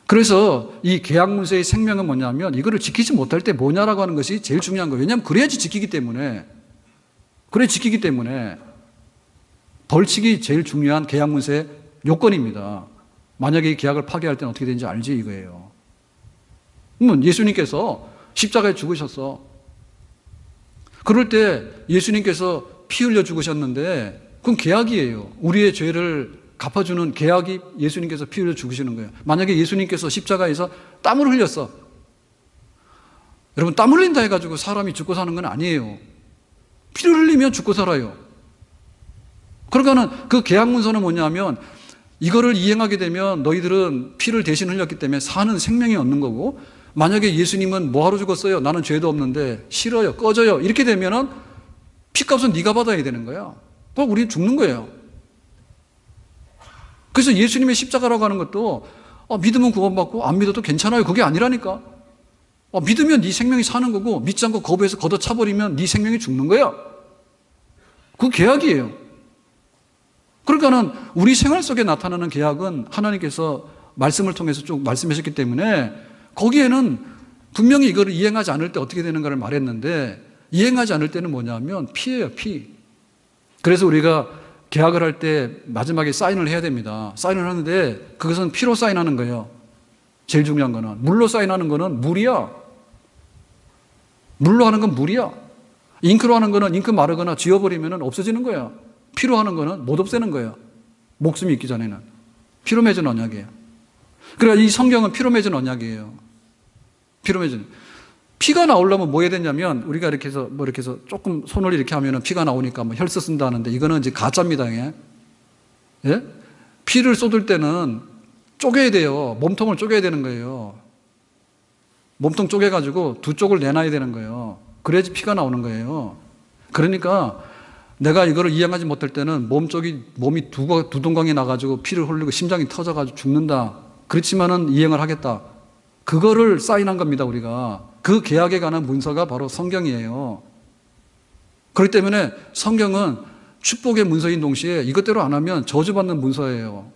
Speaker 1: 그래서 이 계약문서의 생명은 뭐냐면 이거를 지키지 못할 때 뭐냐라고 하는 것이 제일 중요한 거예요. 왜냐하면 그래야지 지키기 때문에. 그래 지키기 때문에 벌칙이 제일 중요한 계약문서의 요건입니다. 만약에 이 계약을 파기할 때는 어떻게 되는지 알지 이거예요. 그러면 예수님께서 십자가에 죽으셨어. 그럴 때 예수님께서 피 흘려 죽으셨는데 그건 계약이에요. 우리의 죄를 갚아주는 계약이 예수님께서 피 흘려 죽으시는 거예요. 만약에 예수님께서 십자가에서 땀을 흘렸어. 여러분 땀 흘린다 해가지고 사람이 죽고 사는 건 아니에요. 피를 흘리면 죽고 살아요. 그러니까는 그 계약문서는 뭐냐면 이거를 이행하게 되면 너희들은 피를 대신 흘렸기 때문에 사는 생명이 얻는 거고 만약에 예수님은 뭐하러 죽었어요? 나는 죄도 없는데 싫어요. 꺼져요. 이렇게 되면은 피값은 네가 받아야 되는 거야. 우리 죽는 거예요. 그래서 예수님의 십자가라고 하는 것도 믿으면 구원받고 안 믿어도 괜찮아요. 그게 아니라니까. 믿으면 네 생명이 사는 거고 믿지 않고 거부해서 걷어차버리면 네 생명이 죽는 거야. 그 계약이에요. 그러니까는 우리 생활 속에 나타나는 계약은 하나님께서 말씀을 통해서 쭉 말씀하셨기 때문에 거기에는 분명히 이거를 이행하지 않을 때 어떻게 되는가를 말했는데 이행하지 않을 때는 뭐냐면 피예요, 피. 그래서 우리가 계약을 할 때 마지막에 사인을 해야 됩니다. 사인을 하는데 그것은 피로 사인하는 거예요. 제일 중요한 거는. 물로 사인하는 거는 물이야. 물로 하는 건 물이야. 잉크로 하는 거는 잉크 마르거나 지워버리면 없어지는 거야. 피로 하는 거는 못 없애는 거예요. 목숨이 있기 전에는. 피로 맺은 언약이에요. 그러니까 이 성경은 피로 맺은 언약이에요. 피로 맺은. 피가 나오려면 뭐 해야 되냐면 우리가 이렇게 해서 이렇게 해서 조금 손을 이렇게 하면은 피가 나오니까 혈서 쓴다 하는데 이거는 이제 가짜입니다. 예? 피를 쏟을 때는 쪼개야 돼요. 몸통을 쪼개야 되는 거예요. 몸통 쪼개가지고 두 쪽을 내놔야 되는 거예요. 그래야지 피가 나오는 거예요. 그러니까 내가 이거를 이해하지 못할 때는 몸이 두동강이 나가지고 피를 흘리고 심장이 터져가지고 죽는다. 그렇지만은 이행을 하겠다. 그거를 사인한 겁니다, 우리가. 그 계약에 관한 문서가 바로 성경이에요. 그렇기 때문에 성경은 축복의 문서인 동시에 이것대로 안 하면 저주받는 문서예요.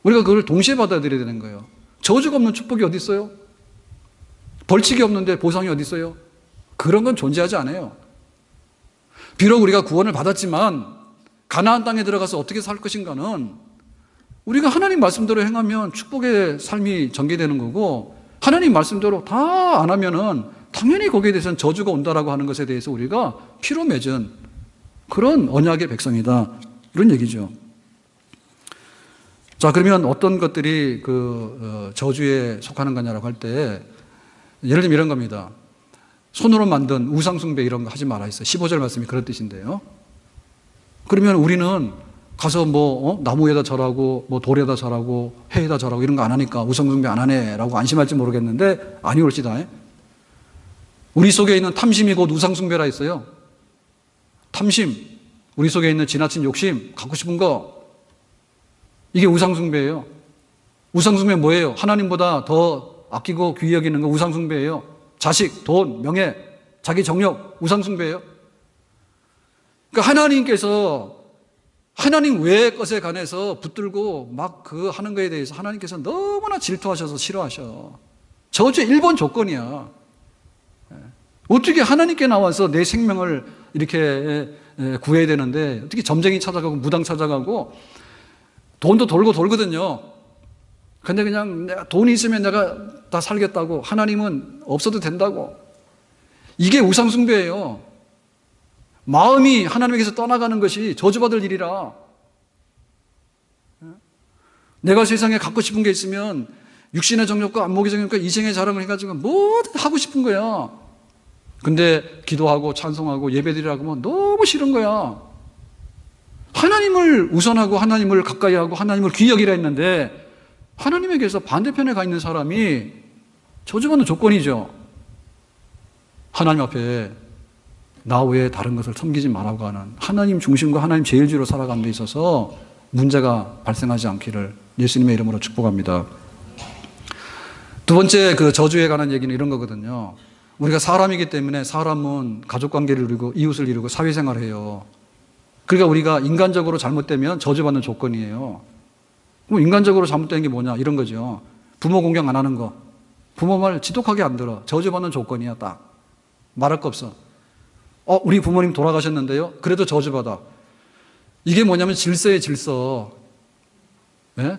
Speaker 1: 우리가 그걸 동시에 받아들여야 되는 거예요. 저주가 없는 축복이 어디 있어요? 벌칙이 없는데 보상이 어디 있어요? 그런 건 존재하지 않아요. 비록 우리가 구원을 받았지만 가나안 땅에 들어가서 어떻게 살 것인가는 우리가 하나님 말씀대로 행하면 축복의 삶이 전개되는 거고 하나님 말씀대로 다 안 하면은 당연히 거기에 대해서는 저주가 온다라고 하는 것에 대해서 우리가 피로 맺은 그런 언약의 백성이다. 이런 얘기죠. 자, 그러면 어떤 것들이 저주에 속하는 거냐라고 할 때 예를 들면 이런 겁니다. 손으로 만든 우상숭배 이런 거 하지 말아 있어요. 15절 말씀이 그런 뜻인데요. 그러면 우리는 가서 나무에다 절하고 돌에다 절하고 해에다 절하고 이런 거 안 하니까 우상숭배 안 하네라고 안심할지 모르겠는데 아니올지다. 우리 속에 있는 탐심이 곧 우상숭배라 했어요. 탐심, 우리 속에 있는 지나친 욕심, 갖고 싶은 거, 이게 우상숭배예요. 우상숭배 뭐예요? 하나님보다 더 아끼고 귀히 여기는 거 우상숭배예요. 자식, 돈, 명예, 자기 정력, 우상숭배예요. 그러니까 하나님께서 하나님 외의 것에 관해서 붙들고 막 하는 거에 대해서 하나님께서 너무나 질투하셔서 싫어하셔. 저주의 1번 조건이야. 어떻게 하나님께 나와서 내 생명을 이렇게 구해야 되는데 어떻게 점쟁이 찾아가고 무당 찾아가고 돈도 돌거든요. 근데 그냥 내가 돈이 있으면 내가 다 살겠다고 하나님은 없어도 된다고. 이게 우상숭배예요. 마음이 하나님에게서 떠나가는 것이 저주받을 일이라. 내가 세상에 갖고 싶은 게 있으면 육신의 정욕과 안목의 정욕과 이생의 자랑을 해가지고 뭐든 하고 싶은 거야. 근데 기도하고 찬송하고 예배드리라고 하면 너무 싫은 거야. 하나님을 우선하고 하나님을 가까이 하고 하나님을 귀히 여기라 했는데 하나님에게서 반대편에 가 있는 사람이 저주받는 조건이죠. 하나님 앞에 나 외에 다른 것을 섬기지 말라고 하는 하나님 중심과 하나님 제일주의로 살아가는 데 있어서 문제가 발생하지 않기를 예수님의 이름으로 축복합니다. 두 번째 저주에 관한 얘기는 이런 거거든요. 우리가 사람이기 때문에 사람은 가족관계를 이루고 이웃을 이루고 사회생활을 해요. 그러니까 우리가 인간적으로 잘못되면 저주받는 조건이에요. 그럼 인간적으로 잘못된 게 뭐냐 이런 거죠. 부모 공경 안 하는 거. 부모 말 지독하게 안 들어. 저주받는 조건이야 딱. 말할 거 없어. 우리 부모님 돌아가셨는데요. 그래도 저주받아. 이게 뭐냐면 질서의 질서. 네?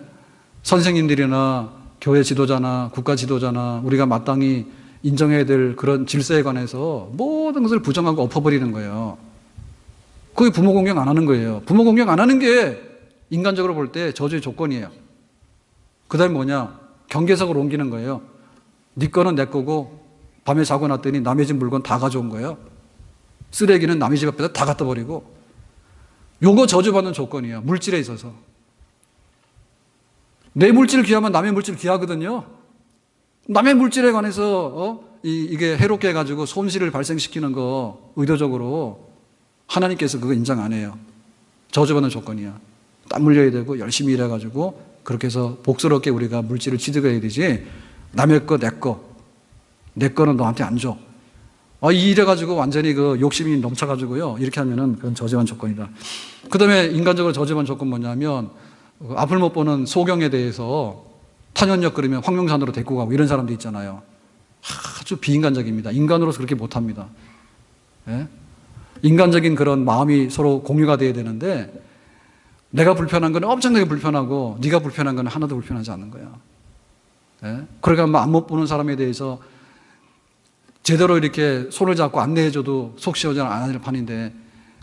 Speaker 1: 선생님들이나 교회 지도자나 국가 지도자나 우리가 마땅히 인정해야 될 그런 질서에 관해서 모든 것을 부정하고 엎어버리는 거예요. 그게 부모 공경 안 하는 거예요. 부모 공경 안 하는 게 인간적으로 볼 때 저주의 조건이에요. 그 다음에 뭐냐? 경계석을 옮기는 거예요. 네 거는 내 거고 밤에 자고 났더니 남의 집 물건 다 가져온 거예요. 쓰레기는 남의 집 앞에다 다 갖다 버리고. 요거 저주받는 조건이에요. 물질에 있어서. 내 물질 귀하면 남의 물질 귀하거든요. 남의 물질에 관해서 이게 해롭게 해가지고 손실을 발생시키는 거 의도적으로 하나님께서 그거 인정 안 해요. 저주받는 조건이야. 땀 흘려야 되고 열심히 일해가지고 그렇게 해서 복스럽게 우리가 물질을 취득해야 되지, 남의 거, 내 거는 너한테 안 줘. 이래가지고 완전히 그 욕심이 넘쳐가지고요. 이렇게 하면은 그건 저지반 조건이다. 그 다음에 인간적으로 저지반 조건 뭐냐면, 앞을 못 보는 소경에 대해서 탄현역 그러면 황룡산으로 데리고 가고 이런 사람도 있잖아요. 아주 비인간적입니다. 인간으로서 그렇게 못합니다. 예? 인간적인 그런 마음이 서로 공유가 돼야 되는데, 내가 불편한 건 엄청나게 불편하고 네가 불편한 건 하나도 불편하지 않는 거야. 예? 그러니까 앞 못 보는 사람에 대해서 제대로 이렇게 손을 잡고 안내해줘도 속 시원하지 않을 판인데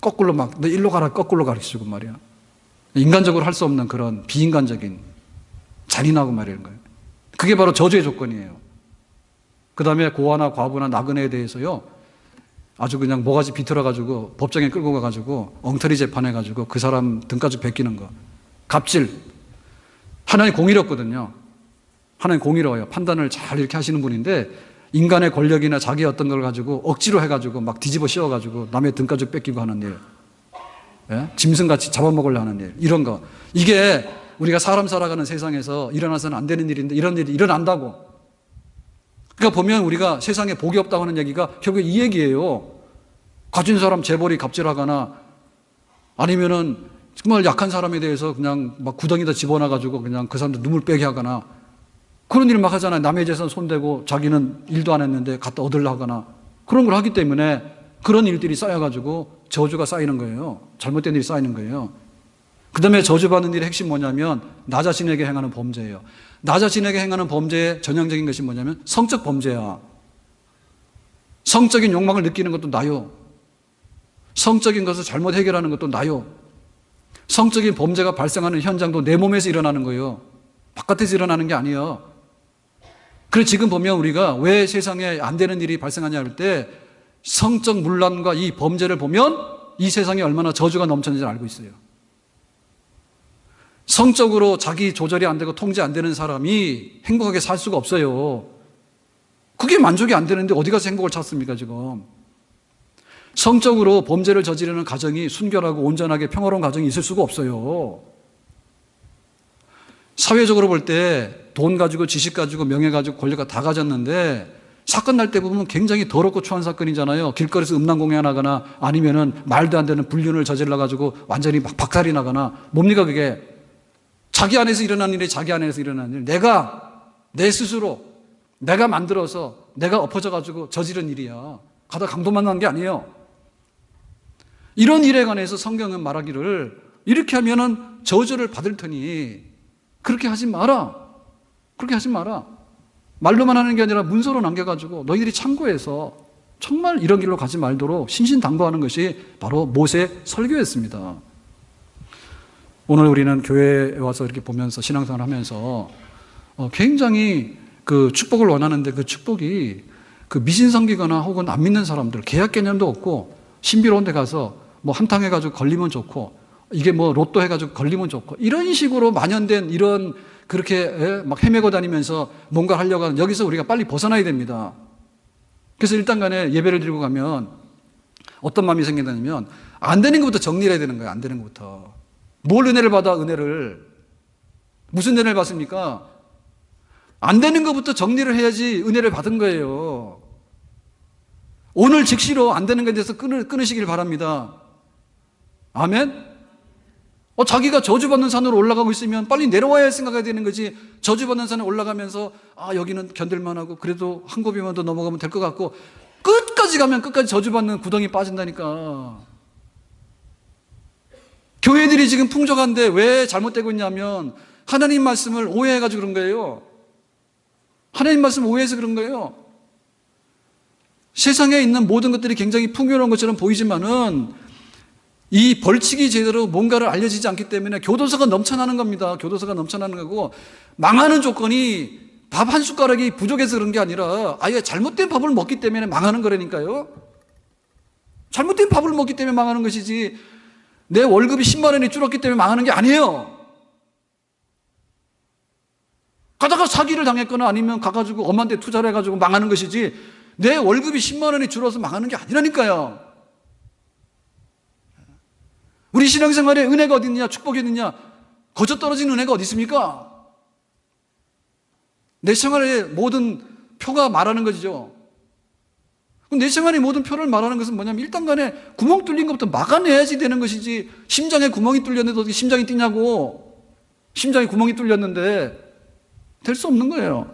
Speaker 1: 거꾸로 막 너 일로 가라 거꾸로 가르쳐주고 말이야. 인간적으로 할 수 없는 그런 비인간적인 잔인하고 말이라는 거예요. 그게 바로 저주의 조건이에요. 그 다음에 고아나 과부나 나그네에 대해서요, 아주 그냥 모가지 비틀어가지고 법정에 끌고 가가지고 엉터리 재판해가지고 그 사람 등까지 베끼는 거. 갑질. 하나님 공의롭거든요. 하나님 공의로워요. 판단을 잘 이렇게 하시는 분인데, 인간의 권력이나 자기 어떤 걸 가지고 억지로 해가지고 막 뒤집어 씌워가지고 남의 등까지 뺏기고 하는 일. 예? 짐승같이 잡아먹으려 하는 일. 이런 거. 이게 우리가 사람 살아가는 세상에서 일어나서는 안 되는 일인데 이런 일이 일어난다고. 그러니까 보면 우리가 세상에 복이 없다고 하는 얘기가 결국 이 얘기예요. 가진 사람 재벌이 갑질하거나 아니면은 정말 약한 사람에 대해서 그냥 막 구덩이다 집어넣어가지고 그냥 그 사람들 눈물 빼게 하거나 그런 일을 막 하잖아요. 남의 재산 손대고 자기는 일도 안 했는데 갖다 얻으려 하거나 그런 걸 하기 때문에 그런 일들이 쌓여가지고 저주가 쌓이는 거예요. 잘못된 일이 쌓이는 거예요. 그 다음에 저주받는 일의 핵심 뭐냐면 나 자신에게 행하는 범죄예요. 나 자신에게 행하는 범죄의 전형적인 것이 뭐냐면 성적 범죄야. 성적인 욕망을 느끼는 것도 나요. 성적인 것을 잘못 해결하는 것도 나요. 성적인 범죄가 발생하는 현장도 내 몸에서 일어나는 거예요. 바깥에서 일어나는 게 아니에요. 그래서 지금 보면 우리가 왜 세상에 안 되는 일이 발생하냐 할 때 성적 문란과 이 범죄를 보면 이 세상에 얼마나 저주가 넘쳤는지 알고 있어요. 성적으로 자기 조절이 안 되고 통제 안 되는 사람이 행복하게 살 수가 없어요. 그게 만족이 안 되는데 어디 가서 행복을 찾습니까 지금. 성적으로 범죄를 저지르는 가정이 순결하고 온전하게 평화로운 가정이 있을 수가 없어요. 사회적으로 볼 때 돈 가지고 지식 가지고 명예 가지고 권력가 다 가졌는데 사건 날 때 보면 굉장히 더럽고 추한 사건이잖아요. 길거리에서 음란공연하거나 아니면은 말도 안 되는 불륜을 저질러 가지고 완전히 막 박살이 나거나 뭡니까 그게. 자기 안에서 일어난 일이 자기 안에서 일어난 일. 내 스스로 내가 만들어서 내가 엎어져 가지고 저지른 일이야. 가다 강도 만난 게 아니에요. 이런 일에 관해서 성경은 말하기를 이렇게 하면은 저주를 받을 테니 그렇게 하지 마라. 그렇게 하지 마라. 말로만 하는 게 아니라 문서로 남겨가지고 너희들이 참고해서 정말 이런 길로 가지 말도록 신신당부하는 것이 바로 모세의 설교였습니다. 오늘 우리는 교회에 와서 이렇게 보면서 신앙생활 하면서 굉장히 그 축복을 원하는데 그 축복이 그 미신성기거나 혹은 안 믿는 사람들, 계약 개념도 없고 신비로운 데 가서 뭐 한탕 해가지고 걸리면 좋고 이게 뭐 로또 해가지고 걸리면 좋고 이런 식으로 만연된 이런 그렇게 막 헤매고 다니면서 뭔가 하려고 하는 여기서 우리가 빨리 벗어나야 됩니다. 그래서 일단 간에 예배를 드리고 가면 어떤 마음이 생긴다면 안 되는 것부터 정리를 해야 되는 거예요. 안 되는 것부터. 뭘 은혜를 받아 은혜를. 무슨 은혜를 받습니까? 안 되는 것부터 정리를 해야지 은혜를 받은 거예요. 오늘 즉시로 안 되는 것에 대해서 끊으시길 바랍니다. 아멘? 자기가 저주받는 산으로 올라가고 있으면 빨리 내려와야 생각해야 되는 거지. 저주받는 산에 올라가면서 여기는 견딜만하고 그래도 한 곱이만 더 넘어가면 될 것 같고 끝까지 가면 끝까지 저주받는 구덩이 빠진다니까. 교회들이 지금 풍족한데 왜 잘못되고 있냐면 하나님 말씀을 오해해가지고 그런 거예요. 하나님 말씀을 오해해서 그런 거예요. 세상에 있는 모든 것들이 굉장히 풍요로운 것처럼 보이지만은 이 벌칙이 제대로 뭔가를 알려지지 않기 때문에 교도소가 넘쳐나는 겁니다. 교도소가 넘쳐나는 거고 망하는 조건이 밥 한 숟가락이 부족해서 그런 게 아니라 아예 잘못된 밥을 먹기 때문에 망하는 거라니까요. 잘못된 밥을 먹기 때문에 망하는 것이지 내 월급이 10만 원이 줄었기 때문에 망하는 게 아니에요. 가다가 사기를 당했거나 아니면 가가지고 엄한테 투자를 해가지고 망하는 것이지 내 월급이 10만 원이 줄어서 망하는 게 아니라니까요. 우리 신앙생활에 은혜가 어디 있느냐, 축복이 어디 있느냐, 거저 떨어진 은혜가 어디 있습니까? 내 생활의 모든 표가 말하는 거죠. 내 생활의 모든 표를 말하는 것은 뭐냐면 일단 간에 구멍 뚫린 것부터 막아내야지 되는 것이지, 심장에 구멍이 뚫렸는데 어떻게 심장이 뛰냐고. 심장에 구멍이 뚫렸는데 될 수 없는 거예요.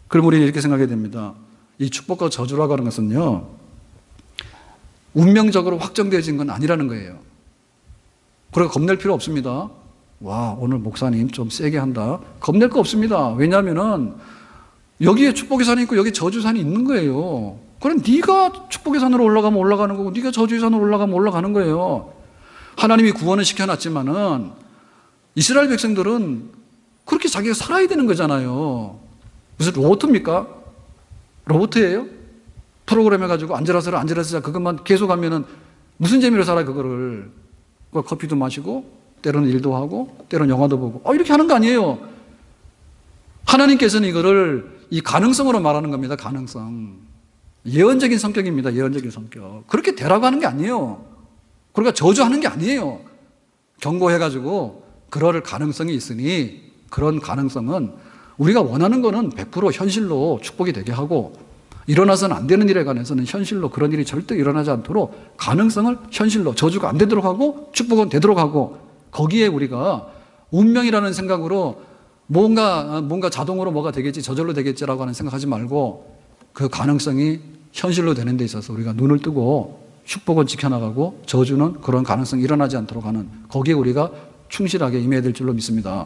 Speaker 1: 그럼 우리는 이렇게 생각해야 됩니다. 이 축복과 저주라고 하는 것은요, 운명적으로 확정되어진 건 아니라는 거예요. 그래서 겁낼 필요 없습니다. 와, 오늘 목사님 좀 세게 한다. 겁낼 거 없습니다. 왜냐하면은 여기에 축복의 산이 있고 여기 저주의 산이 있는 거예요. 그럼 네가 축복의 산으로 올라가면 올라가는 거고 네가 저주의 산으로 올라가면 올라가는 거예요. 하나님이 구원을 시켜놨지만은 이스라엘 백성들은 그렇게 자기가 살아야 되는 거잖아요. 무슨 로봇입니까? 로봇이에요? 프로그램 해가지고 앉으라서 그것만 계속 하면은 무슨 재미로 살아요, 그거를. 커피도 마시고 때로는 일도 하고 때로는 영화도 보고 이렇게 하는 거 아니에요. 하나님께서는 이거를 이 가능성으로 말하는 겁니다. 가능성. 예언적인 성격입니다. 예언적인 성격. 그렇게 되라고 하는 게 아니에요. 그러니까 저주하는 게 아니에요. 경고해가지고 그럴 가능성이 있으니 그런 가능성은 우리가 원하는 거는 100% 현실로 축복이 되게 하고, 일어나서는 안 되는 일에 관해서는 현실로 그런 일이 절대 일어나지 않도록 가능성을 현실로, 저주가 안 되도록 하고 축복은 되도록 하고, 거기에 우리가 운명이라는 생각으로 뭔가 자동으로 뭐가 되겠지, 저절로 되겠지라고 하는 생각하지 말고 그 가능성이 현실로 되는 데 있어서 우리가 눈을 뜨고 축복은 지켜나가고 저주는 그런 가능성이 일어나지 않도록 하는, 거기에 우리가 충실하게 임해야 될 줄로 믿습니다.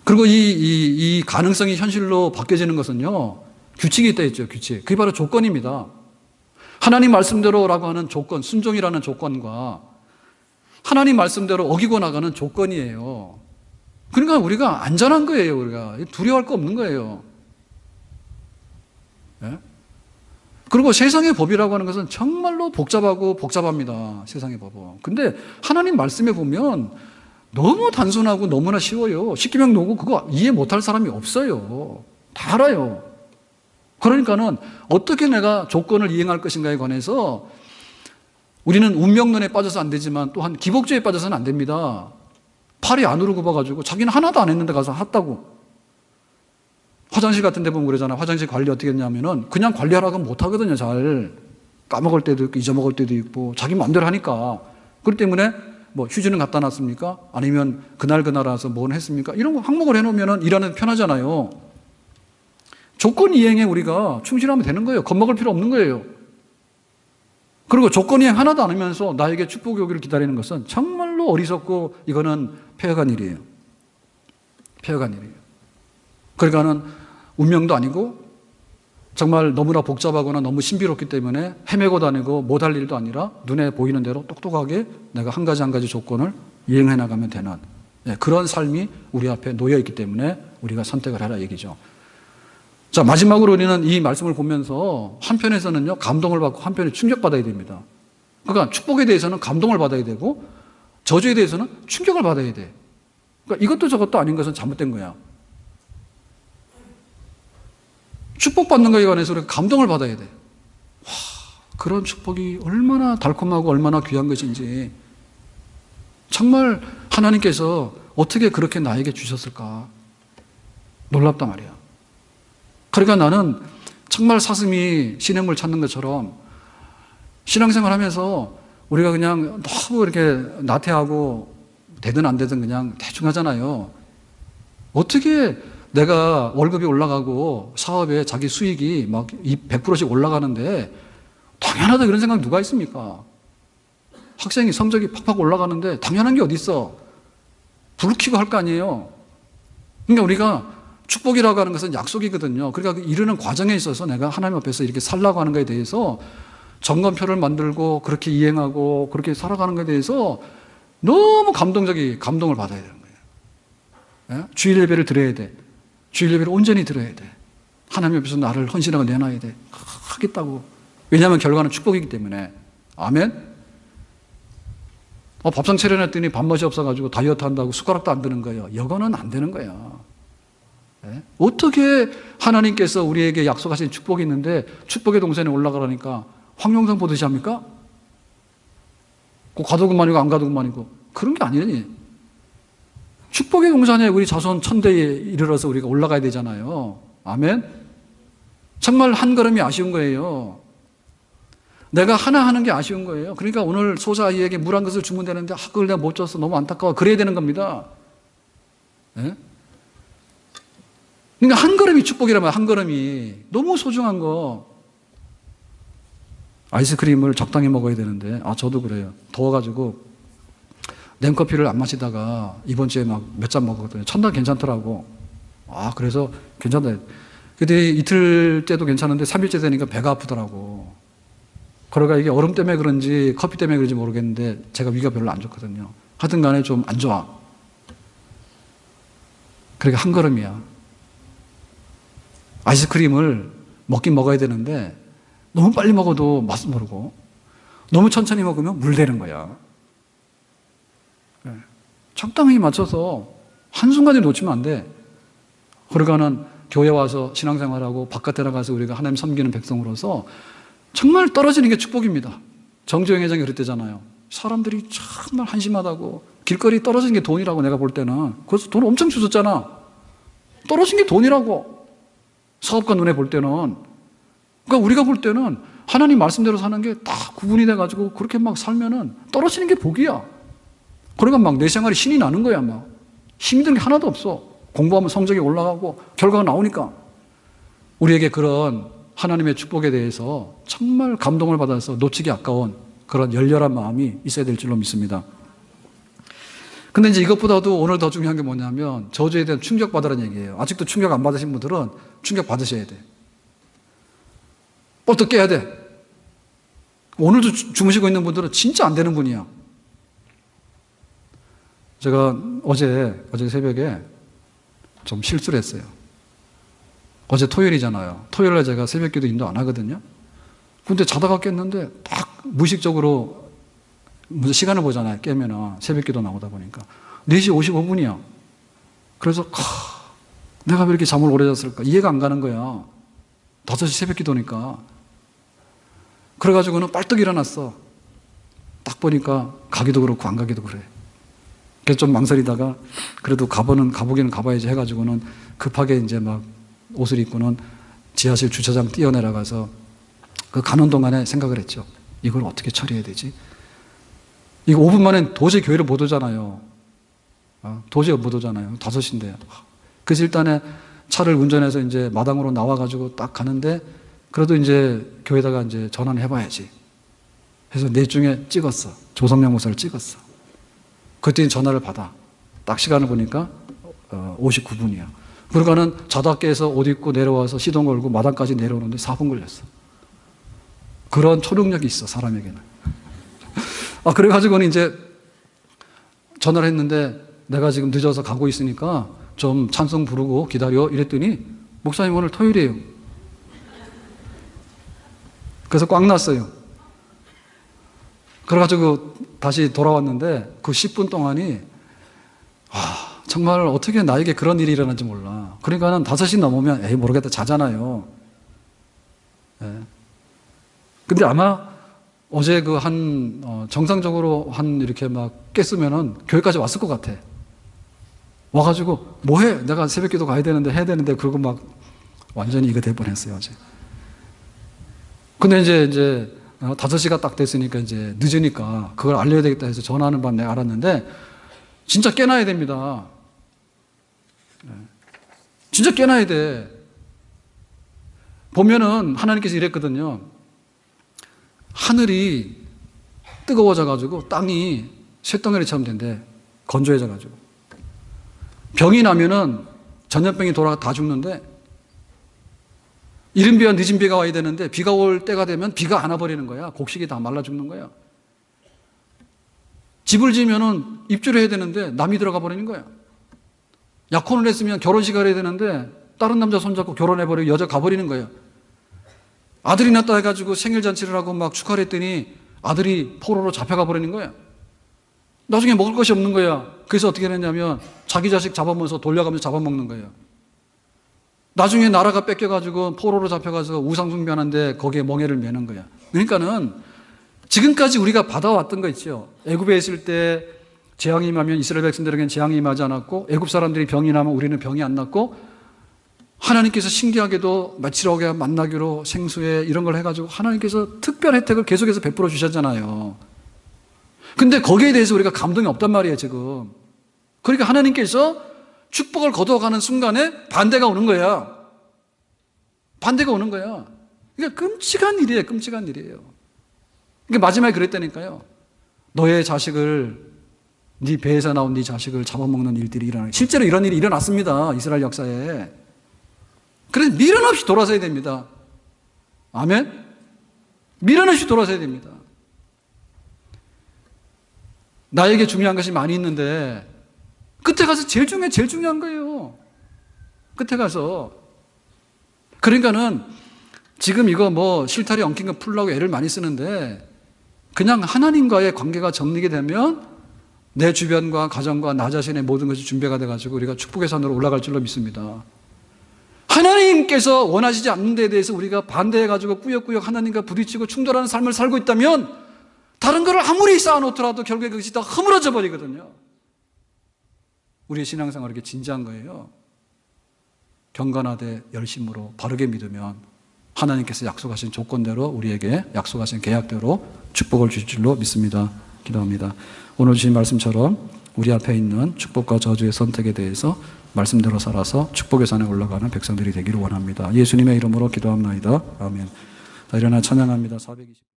Speaker 1: 그리고 이 가능성이 현실로 바뀌어지는 것은요, 규칙이 있다 했죠. 규칙. 그게 바로 조건입니다. 하나님 말씀대로라고 하는 조건, 순종이라는 조건과 하나님 말씀대로 어기고 나가는 조건이에요. 그러니까 우리가 안전한 거예요. 우리가 두려워할 거 없는 거예요. 예? 그리고 세상의 법이라고 하는 것은 정말로 복잡합니다. 세상의 법은. 근데 하나님 말씀에 보면 너무 단순하고 너무나 쉬워요. 십계명 노고 그거 이해 못할 사람이 없어요. 다 알아요. 그러니까는 어떻게 내가 조건을 이행할 것인가에 관해서 우리는 운명론에 빠져서 안 되지만 또한 기복주의에 빠져서는 안 됩니다. 팔이 안으로 굽어가지고 자기는 하나도 안 했는데 가서 했다고. 화장실 같은 데 보면 그러잖아요. 화장실 관리 어떻게 했냐면은 그냥 관리하라고 하면 못 하거든요. 잘 까먹을 때도 있고 잊어먹을 때도 있고 자기 마음대로 하니까. 그렇기 때문에 뭐 휴지는 갖다 놨습니까? 아니면 그날 와서 뭘 했습니까? 이런 거 항목을 해놓으면 일하는 데 편하잖아요. 조건 이행에 우리가 충실하면 되는 거예요. 겁먹을 필요 없는 거예요. 그리고 조건 이행 하나도 안 하면서 나에게 축복이 오기를 기다리는 것은 정말로 어리석고 이거는 폐역한 일이에요. 폐역한 일이에요. 그러니까는 운명도 아니고 정말 너무나 복잡하거나 너무 신비롭기 때문에 헤매고 다니고 못할 일도 아니라 눈에 보이는 대로 똑똑하게 내가 한 가지 조건을 이행해 나가면 되는 그런 삶이 우리 앞에 놓여 있기 때문에 우리가 선택을 하라 얘기죠. 자, 마지막으로 우리는 이 말씀을 보면서 한편에서는요, 감동을 받고 한편에 충격받아야 됩니다. 그러니까 축복에 대해서는 감동을 받아야 되고 저주에 대해서는 충격을 받아야 돼. 그러니까 이것도 저것도 아닌 것은 잘못된 거야. 축복받는 것에 관해서 우리가 감동을 받아야 돼. 와, 그런 축복이 얼마나 달콤하고 얼마나 귀한 것인지. 정말 하나님께서 어떻게 그렇게 나에게 주셨을까? 놀랍단 말이야. 그러니까 나는 정말 사슴이 시냇물 찾는 것처럼 신앙생활 하면서 우리가 그냥 너무 이렇게 나태하고 되든 안 되든 그냥 대충 하잖아요. 어떻게 내가 월급이 올라가고 사업에 자기 수익이 막 100%씩 올라가는데 당연하다 그런 생각 누가 있습니까? 학생이 성적이 팍팍 올라가는데 당연한 게 어디 있어? 불 켜고 할 거 아니에요. 그러니까 우리가 축복이라고 하는 것은 약속이거든요. 그러니까 이르는 과정에 있어서 내가 하나님 앞에서 이렇게 살라고 하는 것에 대해서 점검표를 만들고 그렇게 이행하고 그렇게 살아가는 것에 대해서 너무 감동을 받아야 되는 거예요. 예? 주일 예배를 드려야 돼. 주일 예배를 온전히 드려야 돼. 하나님 앞에서 나를 헌신하고 내놔야 돼. 하겠다고. 왜냐하면 결과는 축복이기 때문에. 아멘. 밥상 차려놨더니 밥맛이 없어가지고 다이어트 한다고 숟가락도 안 드는 거예요. 이거는 안 되는 거예요. 네? 어떻게 하나님께서 우리에게 약속하신 축복이 있는데 축복의 동산에 올라가라니까 황룡산 보듯이 합니까? 꼭 가도 그만이고 안 가도 그만이고 그런 게 아니니. 축복의 동산에 우리 자손 천대에 이르러서 우리가 올라가야 되잖아요. 아멘? 정말 한 걸음이 아쉬운 거예요. 내가 하나 하는 게 아쉬운 거예요. 그러니까 오늘 소자아이에게 물 한 것을 주면 되는데 그걸 내가 못 줘서 너무 안타까워. 그래야 되는 겁니다. 예? 그러니까 한 걸음이 축복이라면 한 걸음이 너무 소중한 거. 아이스크림을 적당히 먹어야 되는데 저도 그래요. 더워가지고 냉커피를 안 마시다가 이번 주에 막 몇 잔 먹었거든요. 첫날 괜찮더라고. 그래서 괜찮다. 근데 이틀 때도 괜찮은데 3일째 되니까 배가 아프더라고. 그러니까 이게 얼음 때문에 그런지 커피 때문에 그런지 모르겠는데 제가 위가 별로 안 좋거든요. 하여튼 간에 좀 안 좋아. 그러니까 한 걸음이야. 아이스크림을 먹긴 먹어야 되는데 너무 빨리 먹어도 맛 모르고 너무 천천히 먹으면 물대는 거야. 적당히 맞춰서 한순간에 놓치면 안 돼. 그러니까는 교회 와서 신앙생활하고 바깥에 나가서 우리가 하나님 섬기는 백성으로서 정말 떨어지는 게 축복입니다. 정주영 회장이 그랬대잖아요. 사람들이 정말 한심하다고 길거리 떨어지는 게 돈이라고 내가 볼 때는. 그래서 돈 엄청 주셨잖아. 떨어진 게 돈이라고. 사업가 눈에 볼 때는. 그러니까 우리가 볼 때는 하나님 말씀대로 사는 게 다 구분이 돼가지고 그렇게 막 살면은 떨어지는 게 복이야. 그러니까 막 내 생활이 신이 나는 거야, 막. 힘든 게 하나도 없어. 공부하면 성적이 올라가고 결과가 나오니까. 우리에게 그런 하나님의 축복에 대해서 정말 감동을 받아서 놓치기 아까운 그런 열렬한 마음이 있어야 될 줄로 믿습니다. 근데 이제 이것보다도 오늘 더 중요한 게 뭐냐면 저주에 대한 충격받으라는 얘기예요. 아직도 충격 안 받으신 분들은 충격 받으셔야 돼. 뻗어 깨야 돼. 오늘도 주무시고 있는 분들은 진짜 안 되는 분이야. 제가 어제 새벽에 좀 실수를 했어요. 어제 토요일이잖아요. 토요일에 제가 새벽 기도 인도 안 하거든요. 근데 자다가 깼는데 딱 무의식적으로 무슨 시간을 보잖아요. 깨면은 새벽 기도 나오다 보니까 4시 55분이야. 그래서 내가 왜 이렇게 잠을 오래 잤을까? 이해가 안 가는 거야. 5시 새벽 기도니까. 그래가지고는 빨떡 일어났어. 딱 보니까 가기도 그렇고 안 가기도 그래. 그래서 좀 망설이다가 그래도 가보기는 가봐야지 해가지고는 급하게 이제 막 옷을 입고는 지하실 주차장 뛰어내려가서 그 가는 동안에 생각을 했죠. 이걸 어떻게 처리해야 되지? 이거 5분 만에 도저히 교회를 못 오잖아요. 도저히 못 오잖아요. 5시인데. 그래서 일단에 차를 운전해서 이제 마당으로 나와가지고 딱 가는데 그래도 이제 교회에다가 이제 전화를 해봐야지. 해서 넷 중에 찍었어. 조성명 목사를 찍었어. 그때 전화를 받아. 딱 시간을 보니까 59분이야. 그러니까는 자다 깨서 옷 입고 내려와서 시동 걸고 마당까지 내려오는데 4분 걸렸어. 그런 초능력이 있어, 사람에게는. 그래가지고는 이제 전화를 했는데 내가 지금 늦어서 가고 있으니까 좀 찬송 부르고 기다려. 이랬더니 목사님 오늘 토요일이에요. 그래서 꽉 났어요. 그래가지고 다시 돌아왔는데 그 10분 동안이 정말 어떻게 나에게 그런 일이 일어난지 몰라. 그러니까는 5시 넘으면 에이 모르겠다 자잖아요. 예. 근데 아마 어제 정상적으로 이렇게 막 깼으면은 교회까지 왔을 것 같아. 와가지고 뭐해? 내가 새벽기도 가야 되는데 해야 되는데 그러고 막 완전히 이거 될 뻔했어요 어제. 근데 이제 5시가 딱 됐으니까 이제 늦으니까 그걸 알려야 되겠다 해서 전화하는 밤 내가 알았는데 진짜 깨놔야 됩니다. 진짜 깨놔야 돼. 보면은 하나님께서 이랬거든요. 하늘이 뜨거워져가지고 땅이 쇳덩어리처럼 된대. 건조해져가지고. 병이 나면은 전염병이 돌아가 다 죽는데 이른 비와 늦은 비가 와야 되는데 비가 올 때가 되면 비가 안 와버리는 거야. 곡식이 다 말라 죽는 거야. 집을 지으면은 입주를 해야 되는데 남이 들어가 버리는 거야. 약혼을 했으면 결혼식을 해야 되는데 다른 남자 손잡고 결혼해버리고 여자 가버리는 거예요. 아들이 낳았다 해가지고 생일잔치를 하고 막 축하를 했더니 아들이 포로로 잡혀가 버리는 거야. 나중에 먹을 것이 없는 거야. 그래서 어떻게 했냐면 자기 자식 잡아먹어서 돌려가면서 잡아먹는 거예요. 나중에 나라가 뺏겨가지고 포로로 잡혀가서 우상숭배하는데 거기에 멍해를 매는 거야. 그러니까는 지금까지 우리가 받아왔던 거 있죠. 애굽에 있을 때 재앙이 임하면 이스라엘 백성들에게는 재앙이 임하지 않았고 애굽 사람들이 병이 나면 우리는 병이 안 났고 하나님께서 신기하게도 며칠하게 만나기로 생수에 이런 걸 해가지고 하나님께서 특별 혜택을 계속해서 베풀어 주셨잖아요. 근데 거기에 대해서 우리가 감동이 없단 말이에요, 지금. 그러니까 하나님께서 축복을 거둬가는 순간에 반대가 오는 거야. 반대가 오는 거야. 그러니까 끔찍한 일이에요, 끔찍한 일이에요. 그러니까 마지막에 그랬다니까요. 너의 자식을, 네 배에서 나온 네 자식을 잡아먹는 일들이 일어나요. 실제로 이런 일이 일어났습니다, 이스라엘 역사에. 그래서 미련 없이 돌아서야 됩니다. 아멘? 미련 없이 돌아서야 됩니다. 나에게 중요한 것이 많이 있는데 끝에 가서 제일 중요한 거예요. 끝에 가서. 그러니까는 지금 이거 뭐 실타리 엉킨 거 풀려고 애를 많이 쓰는데 그냥 하나님과의 관계가 정리가 되면 내 주변과 가정과 나 자신의 모든 것이 준비가 돼가지고 우리가 축복의 산으로 올라갈 줄로 믿습니다. 하나님께서 원하시지 않는 데에 대해서 우리가 반대해가지고 꾸역꾸역 하나님과 부딪히고 충돌하는 삶을 살고 있다면 다른 거를 아무리 쌓아놓더라도 결국에 그것이 다 허물어져 버리거든요. 우리의 신앙생활이 이렇게 진지한 거예요. 경건하되 열심으로 바르게 믿으면 하나님께서 약속하신 조건대로 우리에게 약속하신 계약대로 축복을 주실 줄로 믿습니다. 기도합니다. 오늘 주신 말씀처럼 우리 앞에 있는 축복과 저주의 선택에 대해서 말씀대로 살아서 축복의 산에 올라가는 백성들이 되기를 원합니다. 예수님의 이름으로 기도합니다. 아멘. 일어나 찬양합니다. 420